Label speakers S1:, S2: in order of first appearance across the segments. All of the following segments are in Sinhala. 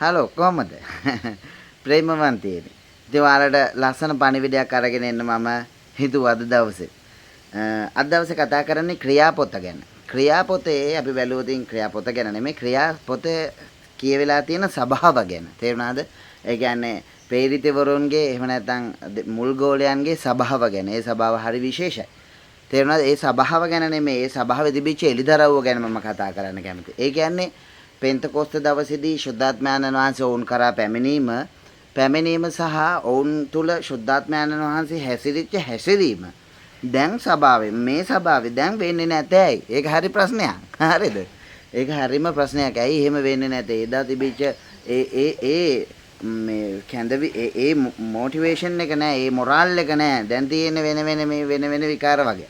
S1: හලෝ කොහමද? ප්‍රේමවන්තයෙනි. ඉතින් ඔයාලට ලස්සන පණිවිඩයක් අරගෙන එන්න මම හිතුවා අද දවසේ. අද දවසේ කතා කරන්නේ ක්‍රියාපොත ගැන. ක්‍රියාපොතේ අපි බැලුවොත් ක්‍රියාපොත ගැන නෙමෙයි ක්‍රියාපොතේ කියවිලා තියෙන ස්වභාව ගැන. තේරුණාද? ඒ කියන්නේ ප්‍රේරිතවරුන්ගේ එහෙම නැත්නම් මුල් ගෝලයන්ගේ ස්වභාව ගැන. ඒ ස්වභාව හරි විශේෂයි. තේරුණාද? ඒ ස්වභාව ගැන නෙමෙයි ඒ ස්වභාවෙ තිබිච්ච එලිදරව්ව ගැන මම කතා කරන්න කැමතියි. ඒ කියන්නේ පෙන්තකොස්ත දවසේදී ශුද්ධාත්මයන්න් වහන්සේ ඔවුන් කරා පැමිණීම සහ ඔවුන් තුල ශුද්ධාත්මයන්න් වහන්සේ හැසිරිච්ච හැසිරීම දැන් ස්වභාවයෙන් මේ ස්වභාවය දැන් වෙන්නේ නැතේයි. ඒක හරි ප්‍රශ්නයක්. හරිද? ඒක හරිම ප්‍රශ්නයක්. ඇයි එහෙම වෙන්නේ නැතේ? එදා තිබිච්ච ඒ මේ කැඳවි ඒ මොටිවේෂන් එක නෑ, ඒ මොරාල් එක නෑ. දැන් තියෙන වෙන විකාර වගේ.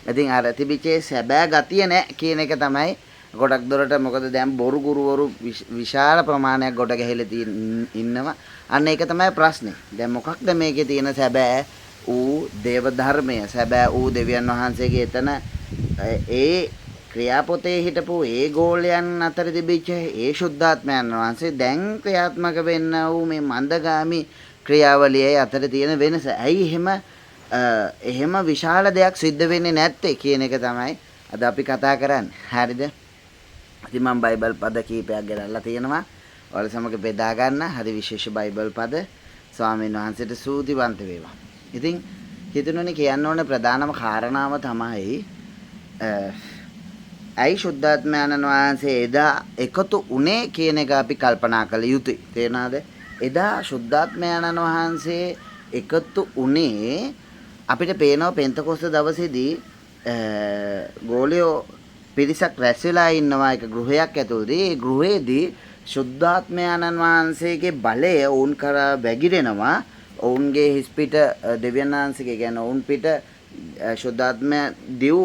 S1: ඉතින් අර තිබිච්ච සැබෑ ගතිය නෑ කියන එක තමයි ගොඩක් දුරට මොකද දැන් බොරු ගුරුවරු විශාල ප්‍රමාණයක් ගොඩ ගැහිලා ඉන්නවා. අන්න ඒක තමයි ප්‍රශ්නේ. දැන් මොකක්ද මේකේ තියෙන සැබෑ ඌ දේව ධර්මය, සැබෑ ඌ දෙවියන් වහන්සේගේ එතන ඒ ක්‍රියාපොතේ හිටපු ඒ ගෝලයන් අතර තිබිච්ච ඒ ශුද්ධාත්මයන් වහන්සේ දැන් ක්‍රියාත්මක වෙන්න ඌ මේ මන්දගාමි ක්‍රියාවලියේ අතර තියෙන වෙනස. ඇයි එහෙම විශාල දෙයක් සිද්ධ වෙන්නේ නැත්තේ කියන එක තමයි අද අපි කතා කරන්නේ. හරිද? ඉතින් මම බයිබල් පද කීපයක් ගෙනල්ලා තියෙනවා. ඔයාලා සමග බෙදා ගන්න. හරි විශේෂ බයිබල් පද. ස්වාමීන් වහන්සේට ස්තුතිවන්ත වේවා. ඉතින් හිතනුනේ කියන්න ඕනේ ප්‍රධානම කාරණාව තමයි ඇයි ශුද්ධාත්මයන්න් වහන්සේ එදා එකතු උනේ කියන එක අපි කල්පනා කළ යුතුයි. තේරුණාද? එදා ශුද්ධාත්මයන්න් වහන්සේ එකතු උනේ අපිට පේනවා පෙන්තකොස්ත දවසේදී ගෝලියෝ පිරිසක් රැස් වෙලා ඉන්නවා එක ගෘහයක් ඇතුළේ. ඒ ගෘහයේදී ශුද්ධාත්මයන්න් වහන්සේගේ බලය වුන් කරා වැగిරෙනවා. ඔවුන්ගේ හිස් පිට දෙවියන් වහන්සේගේ කියන්නේ ඔවුන් පිට ශුද්ධාත්මය දිව්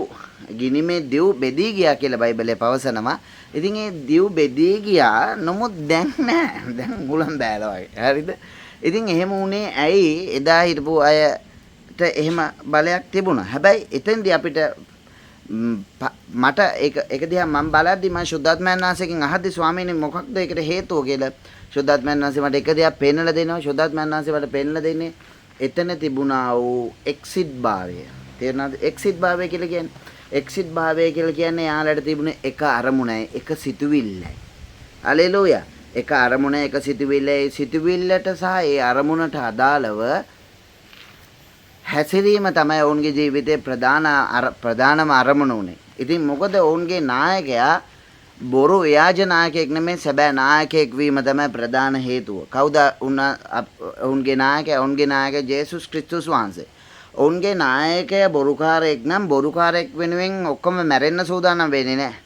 S1: ගිනිමේ දිව් බෙදී ගියා කියලා බයිබලයේ පවසනවා. ඉතින් ඒ දිව් බෙදී ගියා නමුත් දැන් නෑ. දැන් හුලම් බෑලා වගේ. හරිද? ඉතින් එහෙම වුණේ ඇයි? එදා හිටපු අයට එහෙම බලයක් තිබුණා. හැබැයි එතෙන්දී අපිට මට ඒක දිහා මම බලද්දි මම ශුද්ධාත්මයන් වහන්සේගෙන් අහද්දි ස්වාමීනි මොකක්ද ඒකට හේතුව කියලා ශුද්ධාත්මයන් වහන්සේ මට එක දෙයක් පෙන්නලා දෙනවා. ශුද්ධාත්මයන් වහන්සේ මට පෙන්නලා දෙන්නේ එතන තිබුණා වූ එක්සිට් භාවය. තේරුණාද? එක්සිට් භාවය කියලා කියන්නේ එක්සිට් භාවය කියලා කියන්නේ යාළට තිබුණේ එක අරමුණයි, එක සිතුවිල්ලයි. හලෙලූයා. එක අරමුණ, එක සිතුවිල්ලයි. සිතුවිල්ලට සහ ඒ අරමුණට අදාළව හැසිරීම තමයි ඔවුන්ගේ ජීවිතේ ප්‍රධානම අරමුණ උනේ. ඉතින් මොකද ඔවුන්ගේ නායකයා බොරු ව්‍යාජ නායකයෙක් නෙමෙයි සැබෑ නායකයෙක් වීම තමයි ප්‍රධාන හේතුව. කවුද ඔවුන්ගේ නායකයා? ඔවුන්ගේ නායකයා ජේසුස් ක්‍රිස්තුස් වහන්සේ. ඔවුන්ගේ නායකයා බොරුකාරයෙක් නම් බොරුකාරයෙක් වෙනුවෙන් ඔක්කොම මැරෙන්න සූදානම් වෙන්නේ නැහැ.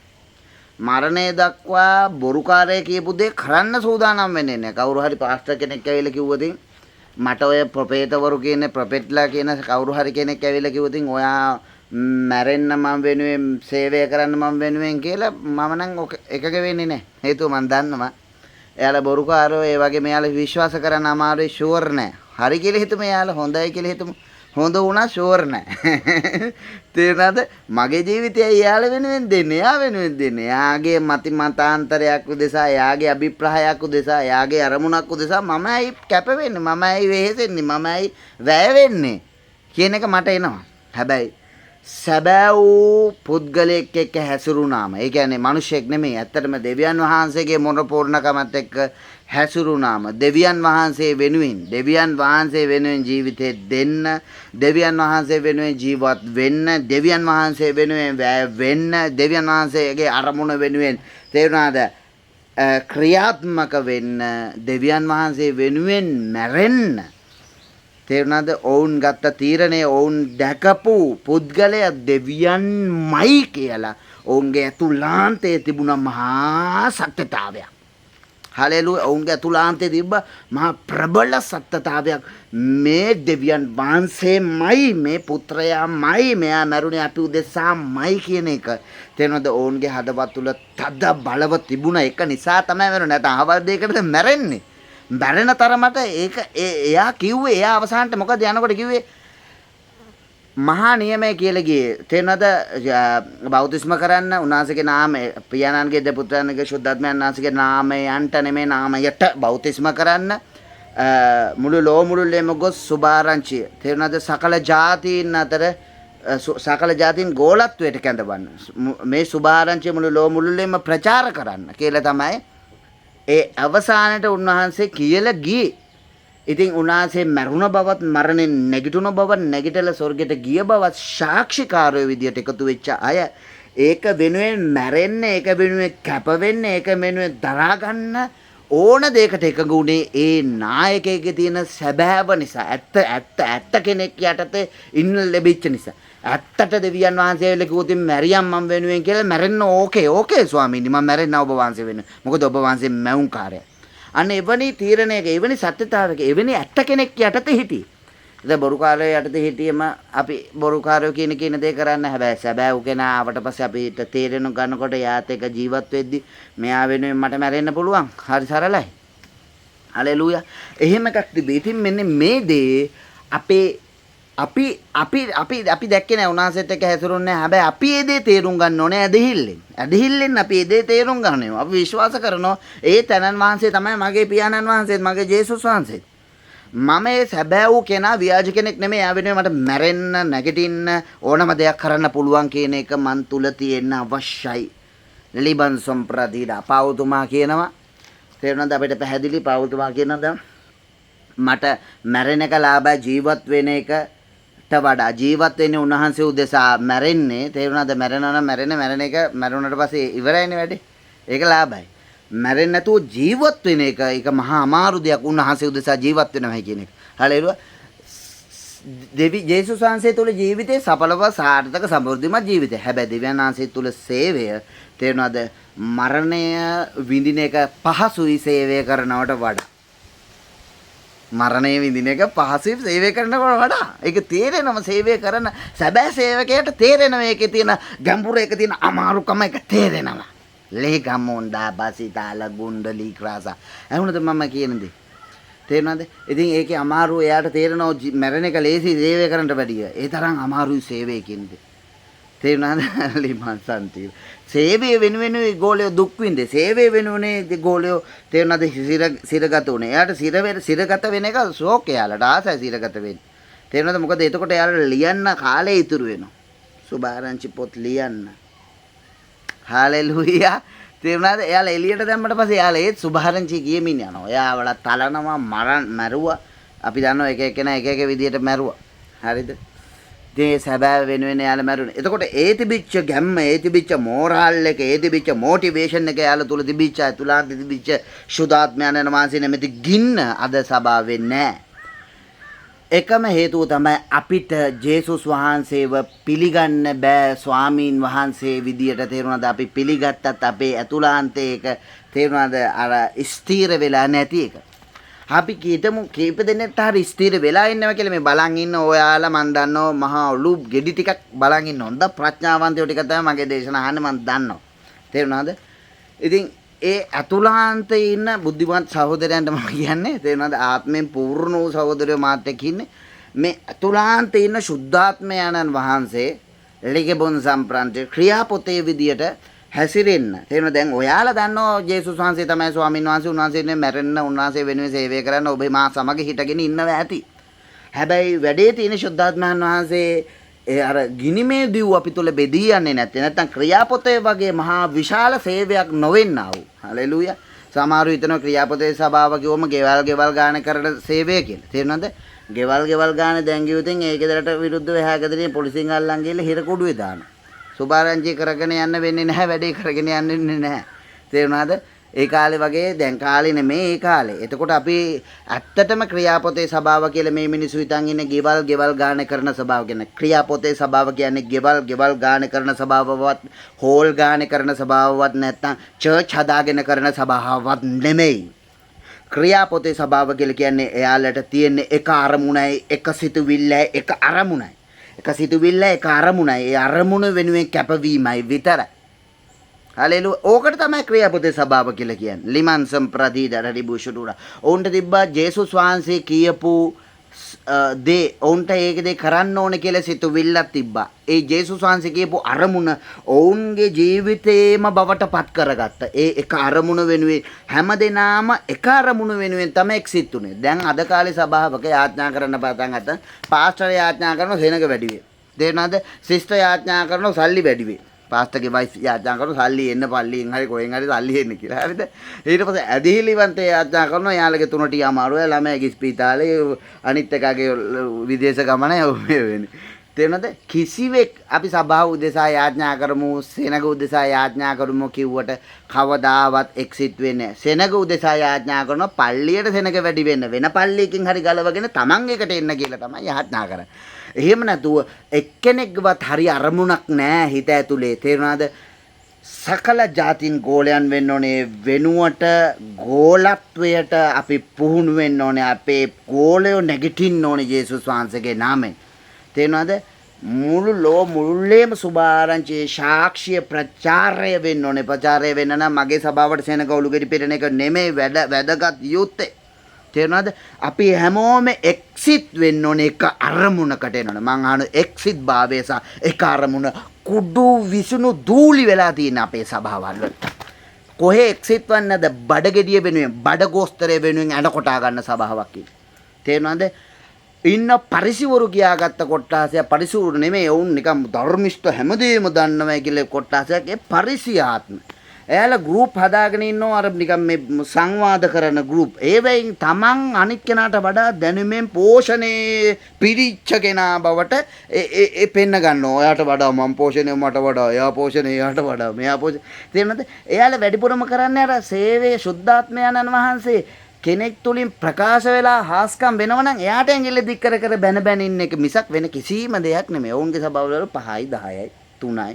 S1: මරණය දක්වා බොරුකාරය කියපු දේ කරන්න සූදානම් වෙන්නේ නැහැ. කවුරු හරි පාස්ටර් කෙනෙක් ඇවිල්ලා කිව්වොත් මට ඔය ප්‍රොපේතවරු කියන ප්‍රොපෙට්ලා කියන කවුරු හරි කෙනෙක් ඇවිල්ලා කිව්වොත් ඔයා මැරෙන්න මම වෙනුවෙන් සේවය කරන්න මම වෙනුවෙන් කියලා මම නම් එකක වෙන්නේ නැහැ. හේතුව මම දන්නවා. එයාලා බොරුකාරෝ ඒ වගේ මෙයාලා විශ්වාස කරන්න අමාරුයි ෂුවර් නැහැ. හරි කියලා හිතමු එයාලා හොඳයි කියලා හිතමු. හොඳ වුණා ෂුවර් නැහැ. තේරුණාද? මගේ ජීවිතය එයාලා වෙනුවෙන් දෙන්නේ. එයා වෙනුවෙන් දෙන්නේ. එයාගේ මතාන්තරයක් උදෙසා, එයාගේ අභිප්‍රායයක් උදෙසා, එයාගේ අරමුණක් උදෙසා මමයි කැප වෙන්නේ. මමයි වෙහෙසෙන්නේ. මමයි වැය වෙන්නේ කියන එක මට එනවා. හැබැයි සැබෑ වූ පුද්ගලයෙක් එක්ක හැසිරුණාම, ඒ කියන්නේ මිනිසෙක් නෙමෙයි, ඇත්තටම දෙවියන් වහන්සේගේ මොනපූර්ණකමත් එක්ක හැසිරුණාම, දෙවියන් වහන්සේ වෙනුවෙන් ජීවිතේ දෙන්න, දෙවියන් වහන්සේ වෙනුවෙන් ජීවත් වෙන්න, දෙවියන් වහන්සේ වෙනුවෙන් වැය වෙන්න, දෙවියන් වහන්සේගේ අරමුණ වෙනුවෙන් තේරුණාද ක්‍රියාත්මක වෙන්න, දෙවියන් වහන්සේ වෙනුවෙන් මැරෙන්න. තේරුණාද? ඔවුන් ගත්ත තීරණය ඔවුන් දැකපු පුද්ගලයා දෙවියන්මයි කියලා ඔවුන්ගේ අතුලාන්තයේ තිබුණ මහා සත්‍යතාවයක්. හලෙලූයා. ඔවුන්ගේ අතුලාන්තයේ තිබ්බ මහා ප්‍රබල සත්‍යතාවයක්. මේ දෙවියන් වහන්සේමයි, මේ පුත්‍රයාමයි, මෙයා මරුණේ අපි උදෙසාමයි කියන එක. තේරුණාද? ඔවුන්ගේ හදවත් තුල තද බලව තිබුණ එක නිසා තමයි මරුනේ. නැත්නම් අහවල් දෙයකටද මැරෙන්නේ. මැරෙන තරමට ඒක එයා කිව්වේ, එයා අවසානට මොකද යනකොට කිව්වේ? මහා නියමය කියලා ගියේ තේනද බෞද්ධිස්ම කරන්න උන්වහන්සේගේ නාමය පියාණන්ගේ දෙපුත්‍රයන්ගේ ශුද්ධාත්මයන් වහන්සේගේ නාමයන්ට නෙමෙයි නාමයට බෞද්ධිස්ම කරන්න මුළු ලෝමුළුල්ලේම ගොස් සුභාරංචිය තේනද සකල ජාතීන් අතර සකල ජාතීන් ගෝලත්වයට කැඳවන්න මේ සුභාරංචිය මුළු ලෝමුළුල්ලේම ප්‍රචාර කරන්න කියලා තමයි ඒ අවසානයේ උන්වහන්සේ කියලා ගියේ. ඉතින් උන්වහන්සේ මරුණ බවත් මරණයෙන් නැගිටුණ බවත් නැගිටලා ස්වර්ගයට ගිය බවත් සාක්ෂිකාරයෝ විදියට එකතු වෙච්ච අය ඒක වෙනුවෙන් මැරෙන්න ඒක වෙනුවෙන් කැප වෙන්න ඒක වෙනුවෙන් දරා ගන්න ඕන දෙයකට එකඟ වුණේ ඒ නායකයෙක්ගේ තියෙන සැබෑව නිසා ඇත්ත කෙනෙක් යටතේ ඉන්න ලැබිච්ච නිසා ඇත්තට දෙවියන් වහන්සේ වෙල කිව්වොත් මැරියම් මම වෙනුවෙන් කියලා මැරෙන්න ඕකේ ස්වාමීනි මම මැරෙන්න ඔබ වහන්සේ වෙනුවෙන් මොකද ඔබ වහන්සේ මැවුම්කාරයා අන්න එවැනි තීරණයක එවැනි සත්‍යතාවයක එවැනි ඇත්ත කෙනෙක් යටතේ හිටියේ. ඉතින් බොරුකාරයෝ යටතේ හිටියම අපි බොරුකාරයෝ කියන දේ කරන්න හැබැයි සැබෑ උකේනා ආවට පස්සේ අපිට තේරෙන ගන්නකොට යාත් එක ජීවත් වෙද්දි මෙයා වෙනුවෙන් මට මැරෙන්න පුළුවන්. හරි සරලයි. හලෙලූයා. එහෙම එකක් තිබේ. ඉතින් මෙන්න මේ දේ අපි දැක්කේ නෑ උන්වහන්සේත් එක්ක හැසිරුන්නේ නෑ. හැබැයි අපි ඒ දේ තේරුම් ගන්න ඕනේ ඇදහිල්ලෙන් අපි ඒ දේ තේරුම් ගන්නවා. අපි විශ්වාස කරනවා ඒ තනන් වහන්සේ තමයි මගේ පියාණන් වහන්සේත් මගේ ජේසුස් වහන්සේත්. මම ඒ සැබෑ වූ කෙනා ව්‍යාජ කෙනෙක් නෙමෙයි. ආ වෙනුවෙන් මට මැරෙන්න නැගිටින්න ඕනම දෙයක් කරන්න පුළුවන් කියන එක මන් තුල තියෙන්න අවශ්‍යයි. ලිබන් සම්ප්‍රදීඩා පෞතුමා කියනවා. තේරුණාද අපිට පැහැදිලි පෞතුමා කියනද මට මැරෙන එක ලාභයි ජීවත් වෙන එක වඩා ජීවත් වෙන්නේ උන්වහන්සේ උදෙසා මැරෙන්නේ තේරුණාද මැරෙනවා නම් මැරෙන එක මැරුණට පස්සේ ඉවරයිනේ වැඩේ ඒක ලාභයි මැරෙන්නේ නැතුව ජීවත් වෙන එක ඒක මහා අමාරු දෙයක් උන්වහන්සේ උදෙසා ජීවත් වෙනවා කියන එක හලෙලුවා දෙවි ජේසුස් වහන්සේ තුල ජීවිතේ සඵලව සාර්ථක සමෘද්ධිමත් ජීවිතය හැබැයි දෙවියන් වහන්සේ තුල සේවය තේරුණාද මරණය විඳින එක පහසුයි සේවය කරනවට වඩා මරණය විඳින එක පහසුයි සේවය කරනවට වඩා ඒක තේරෙනම සේවය කරන සැබෑ සේවකයාට තේරෙනවා ඒකේ තියෙන ගැඹුර ඒකේ තියෙන අමාරුකම ඒක තේරෙනවා ලේගමුන්ඩා බසිතාල ගුණ්ඩලී ක්‍රාසා එහෙනම් මම කියන්නේ තේරෙනවද ඉතින් ඒකේ අමාරු එයාට තේරෙනවා මැරෙන එක ලේසි සේවය කරන්නට වැඩිය ඒ තරම් අමාරුයි සේවය කියන්නේ තේරුණාද ලිමන් සන්ති සේවය වෙනුවෙන් ගෝලියෝ දුක් විඳේ සේවය වෙනුවෙන් ගෝලියෝ තේරුණාද සිරගත උනේ එයාට සිරගත වෙන එක ෂෝක් එයාලට ආසයි සිරගත වෙන්න තේරුණාද මොකද එතකොට එයාලට ලියන්න කාලේ ඉතුරු වෙනවා සුභාරංචි පොත් ලියන්න හාලෙලූයා තේරුණාද එයාලා එළියට දැම්මට පස්සේ එයාලා ඒත් සුභාරංචි කියමින් යනවා එයාවල තලනවා මැරුවා අපි දන්නවා එක එකනා එක එක විදියට මැරුවා හරිද ඒ සැබෑ වෙනුවෙන් යාළ මැරුණේ. එතකොට ඒ තිබිච්ච ගැම්ම, ඒ තිබිච්ච මෝරල් එක, ඒ තිබිච්ච මොටිවේෂන් එක යාළ තුල තිබිච්ච අතුලාන්ත තිබිච්ච සුදාත්මයන් වහන්සේ නැමැති ගින්න අද සභාවේ නැහැ. එකම හේතුව තමයි අපිට ජේසුස් වහන්සේව පිළිගන්න බෑ ස්වාමීන් වහන්සේ විදියට තේරුණාද අපි පිළිගත්තත් අපේ අතුලාන්තේ එක තේරුණාද අර ස්ථීර වෙලා නැති එක. අපි කීතමු කීප දෙනෙක්ට හරි ස්ථිර වෙලා ඉන්නවා කියලා මේ බලන් ඉන්න ඔයාලා මන් දන්නවා මහා ඔලු ගෙඩි ටිකක් බලන් ඉන්න හොඳ ප්‍රඥාවන්තයෝ ටික තමයි මගේ දේශනා අහන්නේ මන් දන්නවා තේරුණාද ඉතින් ඒ අතුලාන්තේ ඉන්න බුද්ධිමත් සහෝදරයන්ට මම කියන්නේ තේරුණාද ආත්මෙන් පූර්ණ වූ සහෝදරයෝ මාත් එක්ක ඉන්නේ මේ අතුලාන්තේ ඉන්න සුද්ධාත්මයන්න් වහන්සේ ලිගබොන් සම්ප්‍රාන්තේ ක්‍රියාපොතේ විදියට හැසිරෙන්න. තේරෙනවද? දැන් ඔයාලා දන්නවා ජේසුස් වහන්සේ තමයි ස්වාමීන් වහන්සේ. උන්වහන්සේ මැරෙන්න උන්වහන්සේ වෙනුවෙන් සේවය කරන්න ඔබ මා සමග හිටගෙන ඉන්නවා ඇති. හැබැයි වැඩේ තියෙන ශුද්ධාත්මයන් වහන්සේ අර ගිනිමේ දිව් අපි තුල බෙදී යන්නේ නැත්තේ. නැත්තම් ක්‍රියාපොතේ වගේ මහා විශාල සේවයක් නොවෙන්නා වූ. හලෙලූයා. සමහරව හිතනවා ක්‍රියාපොතේ සභාව කිව්වම ගෙවල් ගාන කරන සේවය කියලා. තේරෙනවද? ගෙවල් ගාන දැන් ගියොතින් ඒ ගෙදරට විරුද්ධව එහා ගෙදරින් පොලිසියෙන් අල්ලන් ගිහලා හිර කුඩුවේ දානවා. සුභාරංචි කරගෙන යන්න වෙන්නේ නැහැ වැඩේ කරගෙන යන්න වෙන්නේ නැහැ තේරුණාද ඒ කාලේ වගේ දැන් කාලේ නෙමේ ඒ කාලේ එතකොට අපි ඇත්තටම ක්‍රියාපොතේ සභාව කියලා මේ මිනිස්සු හිතන් ඉන්නේ ගෙවල් ගාන කරන සභාව කියන ක්‍රියාපොතේ සභාව කියන්නේ ගෙවල් ගාන කරන සභාවවත් හෝල් ගාන කරන සභාවවත් නැත්නම් චර්ච් හදාගෙන කරන සභාවවත් නෙමෙයි ක්‍රියාපොතේ සභාව කියලා කියන්නේ එයාලට තියෙන එක අරමුණයි එක සිතුවිල්ලයි එක අරමුණයි එක සිතුවිල්ල එක අරමුණයි ඒ අරමුණ වෙනුවෙන් කැපවීමයි විතරයි. හලෙලූයා. ඕකට තමයි ක්‍රියාපොතේ සභාව කියලා කියන්නේ. ලිමන් සම්ප්‍රදීදර රිබුෂුඩුරා. ඔවුන්ට තිබ්බා ජේසුස් වහන්සේ කියපු දේ ඔවුන්ට ඒක දේ කරන්න ඕනේ කියලා සිතුවිල්ලක් තිබ්බා. ඒ ජේසුස් වහන්සේ කියපු අරමුණ ඔවුන්ගේ ජීවිතේම බවට පත් කරගත්ත. ඒ එක අරමුණ වෙනුවෙන් හැමදෙනාම එක අරමුණ වෙනුවෙන් තමයි එක්සිට් උනේ. දැන් අද කාලේ සභාවක යාඥා කරන්න පටන් ගත්තා. පාස්ටර් යාඥා කරන සෙනඟ වැඩි වේ. තේරෙනවද? සිස්ටර් යාඥා කරන සල්ලි වැඩි වේ. පාස්ටර්ගේ වයිෆ් යාඥා කරන සල්ලි එන්න පල්ලියෙන් හරි කොහෙන් හරි සල්ලි එන්න කියලා. හරිද? ඊට පස්සේ ඇදිහිලිවන්තේ යාඥා කරනවා යාළගේ තුනට අමාරුයි ළමයාගේ ස්පීතාලේ අනිත් එකගේ විදේශ ගමන වෙන්නේ. තේරෙනවද? කිසිවෙක් අපි සභාව උදෙසා යාඥා කරමු, සෙනඟ උදෙසා යාඥා කරමු කිව්වට කවදාවත් එක්සිට් වෙන්නේ නැහැ. සෙනඟ උදෙසා යාඥා කරනවා පල්ලියට සෙනඟ වැඩි වෙන්න වෙන පල්ලියකින් හරි ගලවගෙන Taman එකට එන්න කියලා තමයි යාඥා කරන්නේ. එහෙම නැතුව එක්කෙනෙක්වත් හරි අරමුණක් නැහැ හිත ඇතුලේ. තේරුණාද? සකල ජාතින් ගෝලයන් වෙන්න ඕනේ. වෙනුවට ගෝලත්වයට අපි පුහුණු වෙන්න ඕනේ. අපේ ගෝලය නැගිටින්න ඕනේ ජේසුස් වහන්සේගේ නාමයෙන්. තේරුණාද? මුළුල්ලේම සුභාරංචි සාක්ෂිය ප්‍රචාරය වෙන්න ඕනේ. ප්‍රචාරය වෙන්න නම් මගේ සභාවට සෙනඟ ඔලුගෙඩි පිරෙන එක නෙමෙයි වැදගත් යුත්තේ. තේරුණාද? අපි හැමෝම එක්සිට් වෙන්න ඕනේ එක අරමුණකට එනවනේ. මං අහන එක්සිට් භාවය සහ එක අරමුණ කුඩු විසුණු දූලි වෙලා තියෙන අපේ සභාවල් වල. කොහේ එක්සිට් වන්නේ නැද? බඩගෙඩිය වෙනුවෙන්, බඩගෝස්තරය වෙනුවෙන් ඇඬ කොටා ගන්න සභාවක් කියලා. තේරුණාද? ඉන්න පරිසිවරු කියාගත්ත කොට්ටාසය පරිසිවරු නෙමෙයි. වුන් නිකම් ධර්මිෂ්ඨ හැමදේම දන්නවයි කියලා කොට්ටාසයක්. ඒ පරිසියාත්ම. එයාලා ගෲප් හදාගෙන ඉන්නවා අර නිකම් මේ සංවාද කරන ගෲප්. ඒ වෙයින් තමන් අනිත් කෙනාට වඩා දැනුමෙන් පෝෂණේ පිරිච්ච කෙනා බවට ඒ පෙන්න ගන්නවා. ඔයාට වඩා මම පෝෂණය මට වඩා, එයා පෝෂණය එයාට වඩා, මෙයා පෝෂණය. තේරෙනවද? එයාලා වැඩිපුරම කරන්නේ අර සේවයේ සුද්ධාත්මයන්න් වහන්සේ කෙනෙක් තුලින් ප්‍රකාශ වෙලා හාස්කම් වෙනවනම් එයාට ඇඟිල්ල දික් කර කර බැන බැන ඉන්න එක මිසක් වෙන කිසිම දෙයක් නෙමෙයි. ඔවුන්ගේ සබාවවල 5යි 10යි 3යි.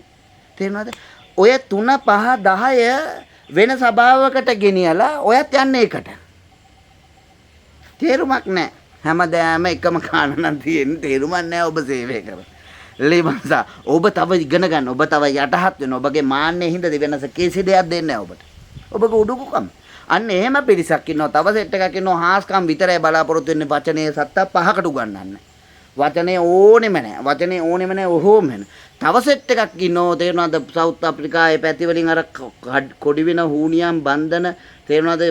S1: තේරෙනවද? ඔය 3 5 10 වෙන සභාවකට ගෙනියලා ඔයත් යන්නේ ඒකට. තේරුමක් නැහැ. හැමදාම එකම කාණ නම් තියෙන්නේ. තේරුමක් නැහැ ඔබ සේවය කර. ලීමසා ඔබ තව ඉගෙන ගන්න. ඔබ තව යටහත් වෙන. ඔබගේ මාන්නේ හින්දාද වෙනස කිසි දෙයක් දෙන්නේ නැහැ ඔබට. ඔබගේ උඩුකුකම්. අන්න එහෙම පිරිසක් ඉන්නවා. තව සෙට් එකක් ඉන්නවා හාස්කම් විතරයි බලාපොරොත්තු වෙන්නේ. වචනේ සත්ත 5කට උගන්වන්නේ. වචනේ ඕනෙම නැහැ. වචනේ ඕනෙම නැහැ. ඔහොම වෙන. තව සෙට් එකක් ඉන්නවා. තේරුණාද? සවුත් අප්‍රිකාවේ පැති වලින් අර කොඩි වෙන හූනියම් බන්ධන තේරුණාද?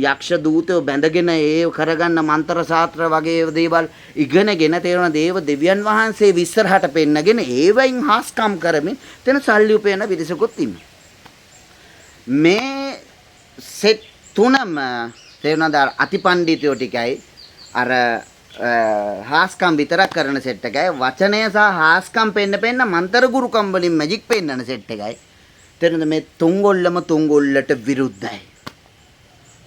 S1: යක්ෂ දූතයෝ බැඳගෙන ඒ කරගන්න මන්ත්‍ර ශාස්ත්‍ර වගේ දේවල් ඉගෙනගෙන තේරුණාද? දේව දෙවියන් වහන්සේ විස්සරහට පෙන්නගෙන ඒවයින් හාස්කම් කරමින් තෙන සල්ලි උපයන පිරිසකුත් ඉන්නවා. මේ සෙට් තුනම තේරුණාද? අතිපණ්ඩිතයෝ ටිකයි අර හාස්කම් විතරක් කරන සෙට් එකයි වචනය සහ හාස්කම් පෙන්න මන්තර ගුරුකම් වලින් මැජික් පෙන්නන සෙට් එකයි. තේරුණාද? මේ තුන්ගොල්ලම තුන්ගොල්ලට විරුද්ධයි.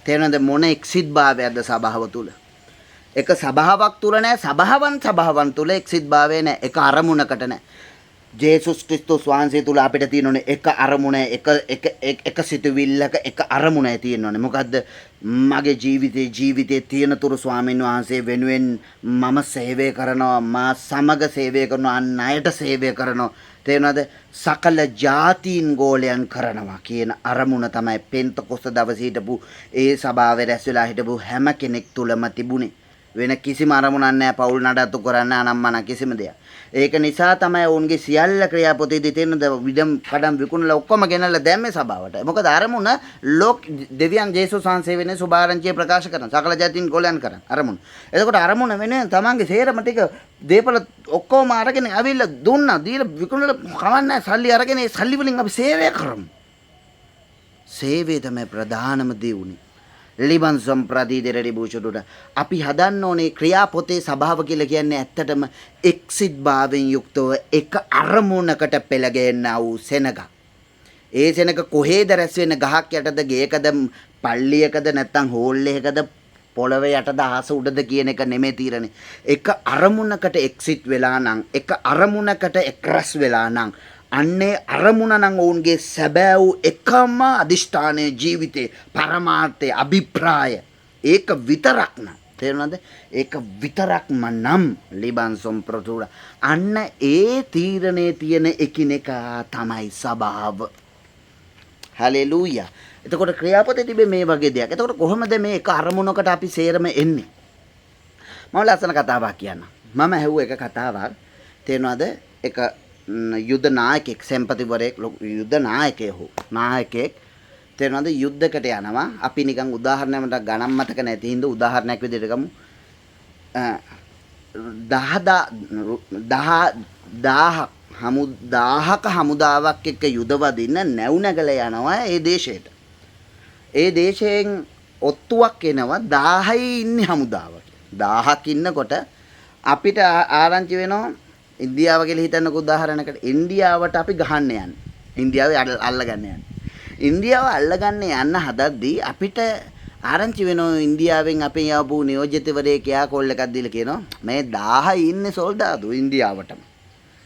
S1: තේරුණාද? මොන එක්සිට් භාවයක්ද සභාව තුල? එක සභාවක් තුල නෑ. සභාවන් තුල එක්සිට් භාවය නෑ. එක අරමුණකට නෑ. ජේසුස් ක්‍රිස්තුස් වහන්සේ තුල අපිට තියෙනුනේ එක අරමුණ, එක සිතුවිල්ලක එක අරමුණයි තියෙනුනේ. මොකද්ද? මගේ ජීවිතේ තියෙන තුරු ස්වාමීන් වහන්සේ වෙනුවෙන් මම සේවය කරනවා, මා සමග සේවය කරනවා, අන් අයට සේවය කරනවා. තේරුණාද? සකල ජාතීන් ගෝලයන් කරනවා කියන අරමුණ තමයි පෙන්තකොස්ත දවසේ හිටපු ඒ සභාවේ රැස් වෙලා හිටපු හැම කෙනෙක් තුලම තිබුණේ. වෙන කිසිම අරමුණක් නැහැ. පවුල් නඩත්තු කරන්න අනම්මන කිසිම දෙයක්. ඒක නිසා තමයි ඔවුන්ගේ සියල්ල ක්‍රියාපොතේදී තියෙන විදම් කඩම් විකුණලා ඔක්කොම ගෙනල්ලා දැම්මේ සභාවට. මොකද අරමුණ දෙවියන් ජේසුස් වහන්සේ වෙන්නේ සුභාරංචිය ප්‍රකාශ කරන සකල ජාතීන් ගෝලයන් කරන අරමුණ. එතකොට අරමුණ වෙන්නේ තමන්ගේ සේරම ටික දේපල ඔක්කොම අරගෙන අවිල්ල දුන්නා. දීලා විකුණලා කවන්නේ සල්ලි අරගෙන ඒ සල්ලි වලින් අපි සේවය කරමු. සේවය තමයි ප්‍රධානම දේ උනේ. ලිබන් සම්ප්‍රදීදරේ බුෂුඩුට අපි හදන්න ඕනේ ක්‍රියාපොතේ සභාව කියලා කියන්නේ ඇත්තටම එක්සිට් භාවයෙන් යුක්තව එක අරමුණකට පෙළ ගැහෙනා වූ සෙනඟ. ඒ සෙනඟ කොහේද රැස් වෙන්නේ? ගහක් යටද, ගේකද, පල්ලියකද, නැත්නම් හෝල් එකකද, පොළවේ යටද, අහස උඩද කියන එක නෙමෙයි තීරණේ. එක අරමුණකට එක්සිට් වෙලා නම්, එක අරමුණකට එක්රස් වෙලා නම් අන්නේ අරමුණ නම් ඔවුන්ගේ සැබෑ වූ එකම අදිෂ්ඨානයේ ජීවිතේ පරමාර්ථයේ අභිප්‍රාය ඒක විතරක් නම් තේරුණාද? ඒක විතරක්ම නම් ලිබන් සම්ප්‍රතුර අන්න ඒ තීරණේ තියෙන එකිනෙකා තමයි සභාව. හලෙලූයා. එතකොට ක්‍රියාපතේ තිබේ මේ වගේ දෙයක්. එතකොට කොහොමද මේ එක අරමුණකට අපි සේරම එන්නේ? මම ලස්සන කතාවක් කියන්න. මම ඇහුව එක කතාවක් තේරෙනවද? එක යුද්ධ නායකයෙක් සෙන්පතිවරයෙක් යුද්ධ නායකයෙක් තේරෙනවද යුද්ධකට යනවා. අපි නිකන් උදාහරණයක් ගණන් මතක නැති හින්දා උදාහරණයක් විදිහට ගමු. 1000ක හමුදාවක් එක්ක යුද වදින්න නැව් නැගලා යනවා ඒ දේශයට. ඒ දේශයෙන් ඔත්තුවක් එනවා 1000යි ඉන්නේ හමුදාවක. 1000ක් ඉන්නකොට අපිට ආරංචි වෙනවා ඉන්දියාව කියලා හිතන්නකෝ උදාහරණයකට. ඉන්දියාවට අපි ගහන්න යන්නේ. ඉන්දියාවේ අල්ලගන්න යන්නේ. ඉන්දියාව අල්ලගන්න යන්න හදද්දී අපිට ආරංචි වෙනවා ඉන්දියාවෙන් අපේ ආපු නියෝජිතවරයෙක් යා කෝල් එකක් දීලා කියනවා මේ 1000 ඉන්නේ සොල්දාදු ඉන්දියාවටම.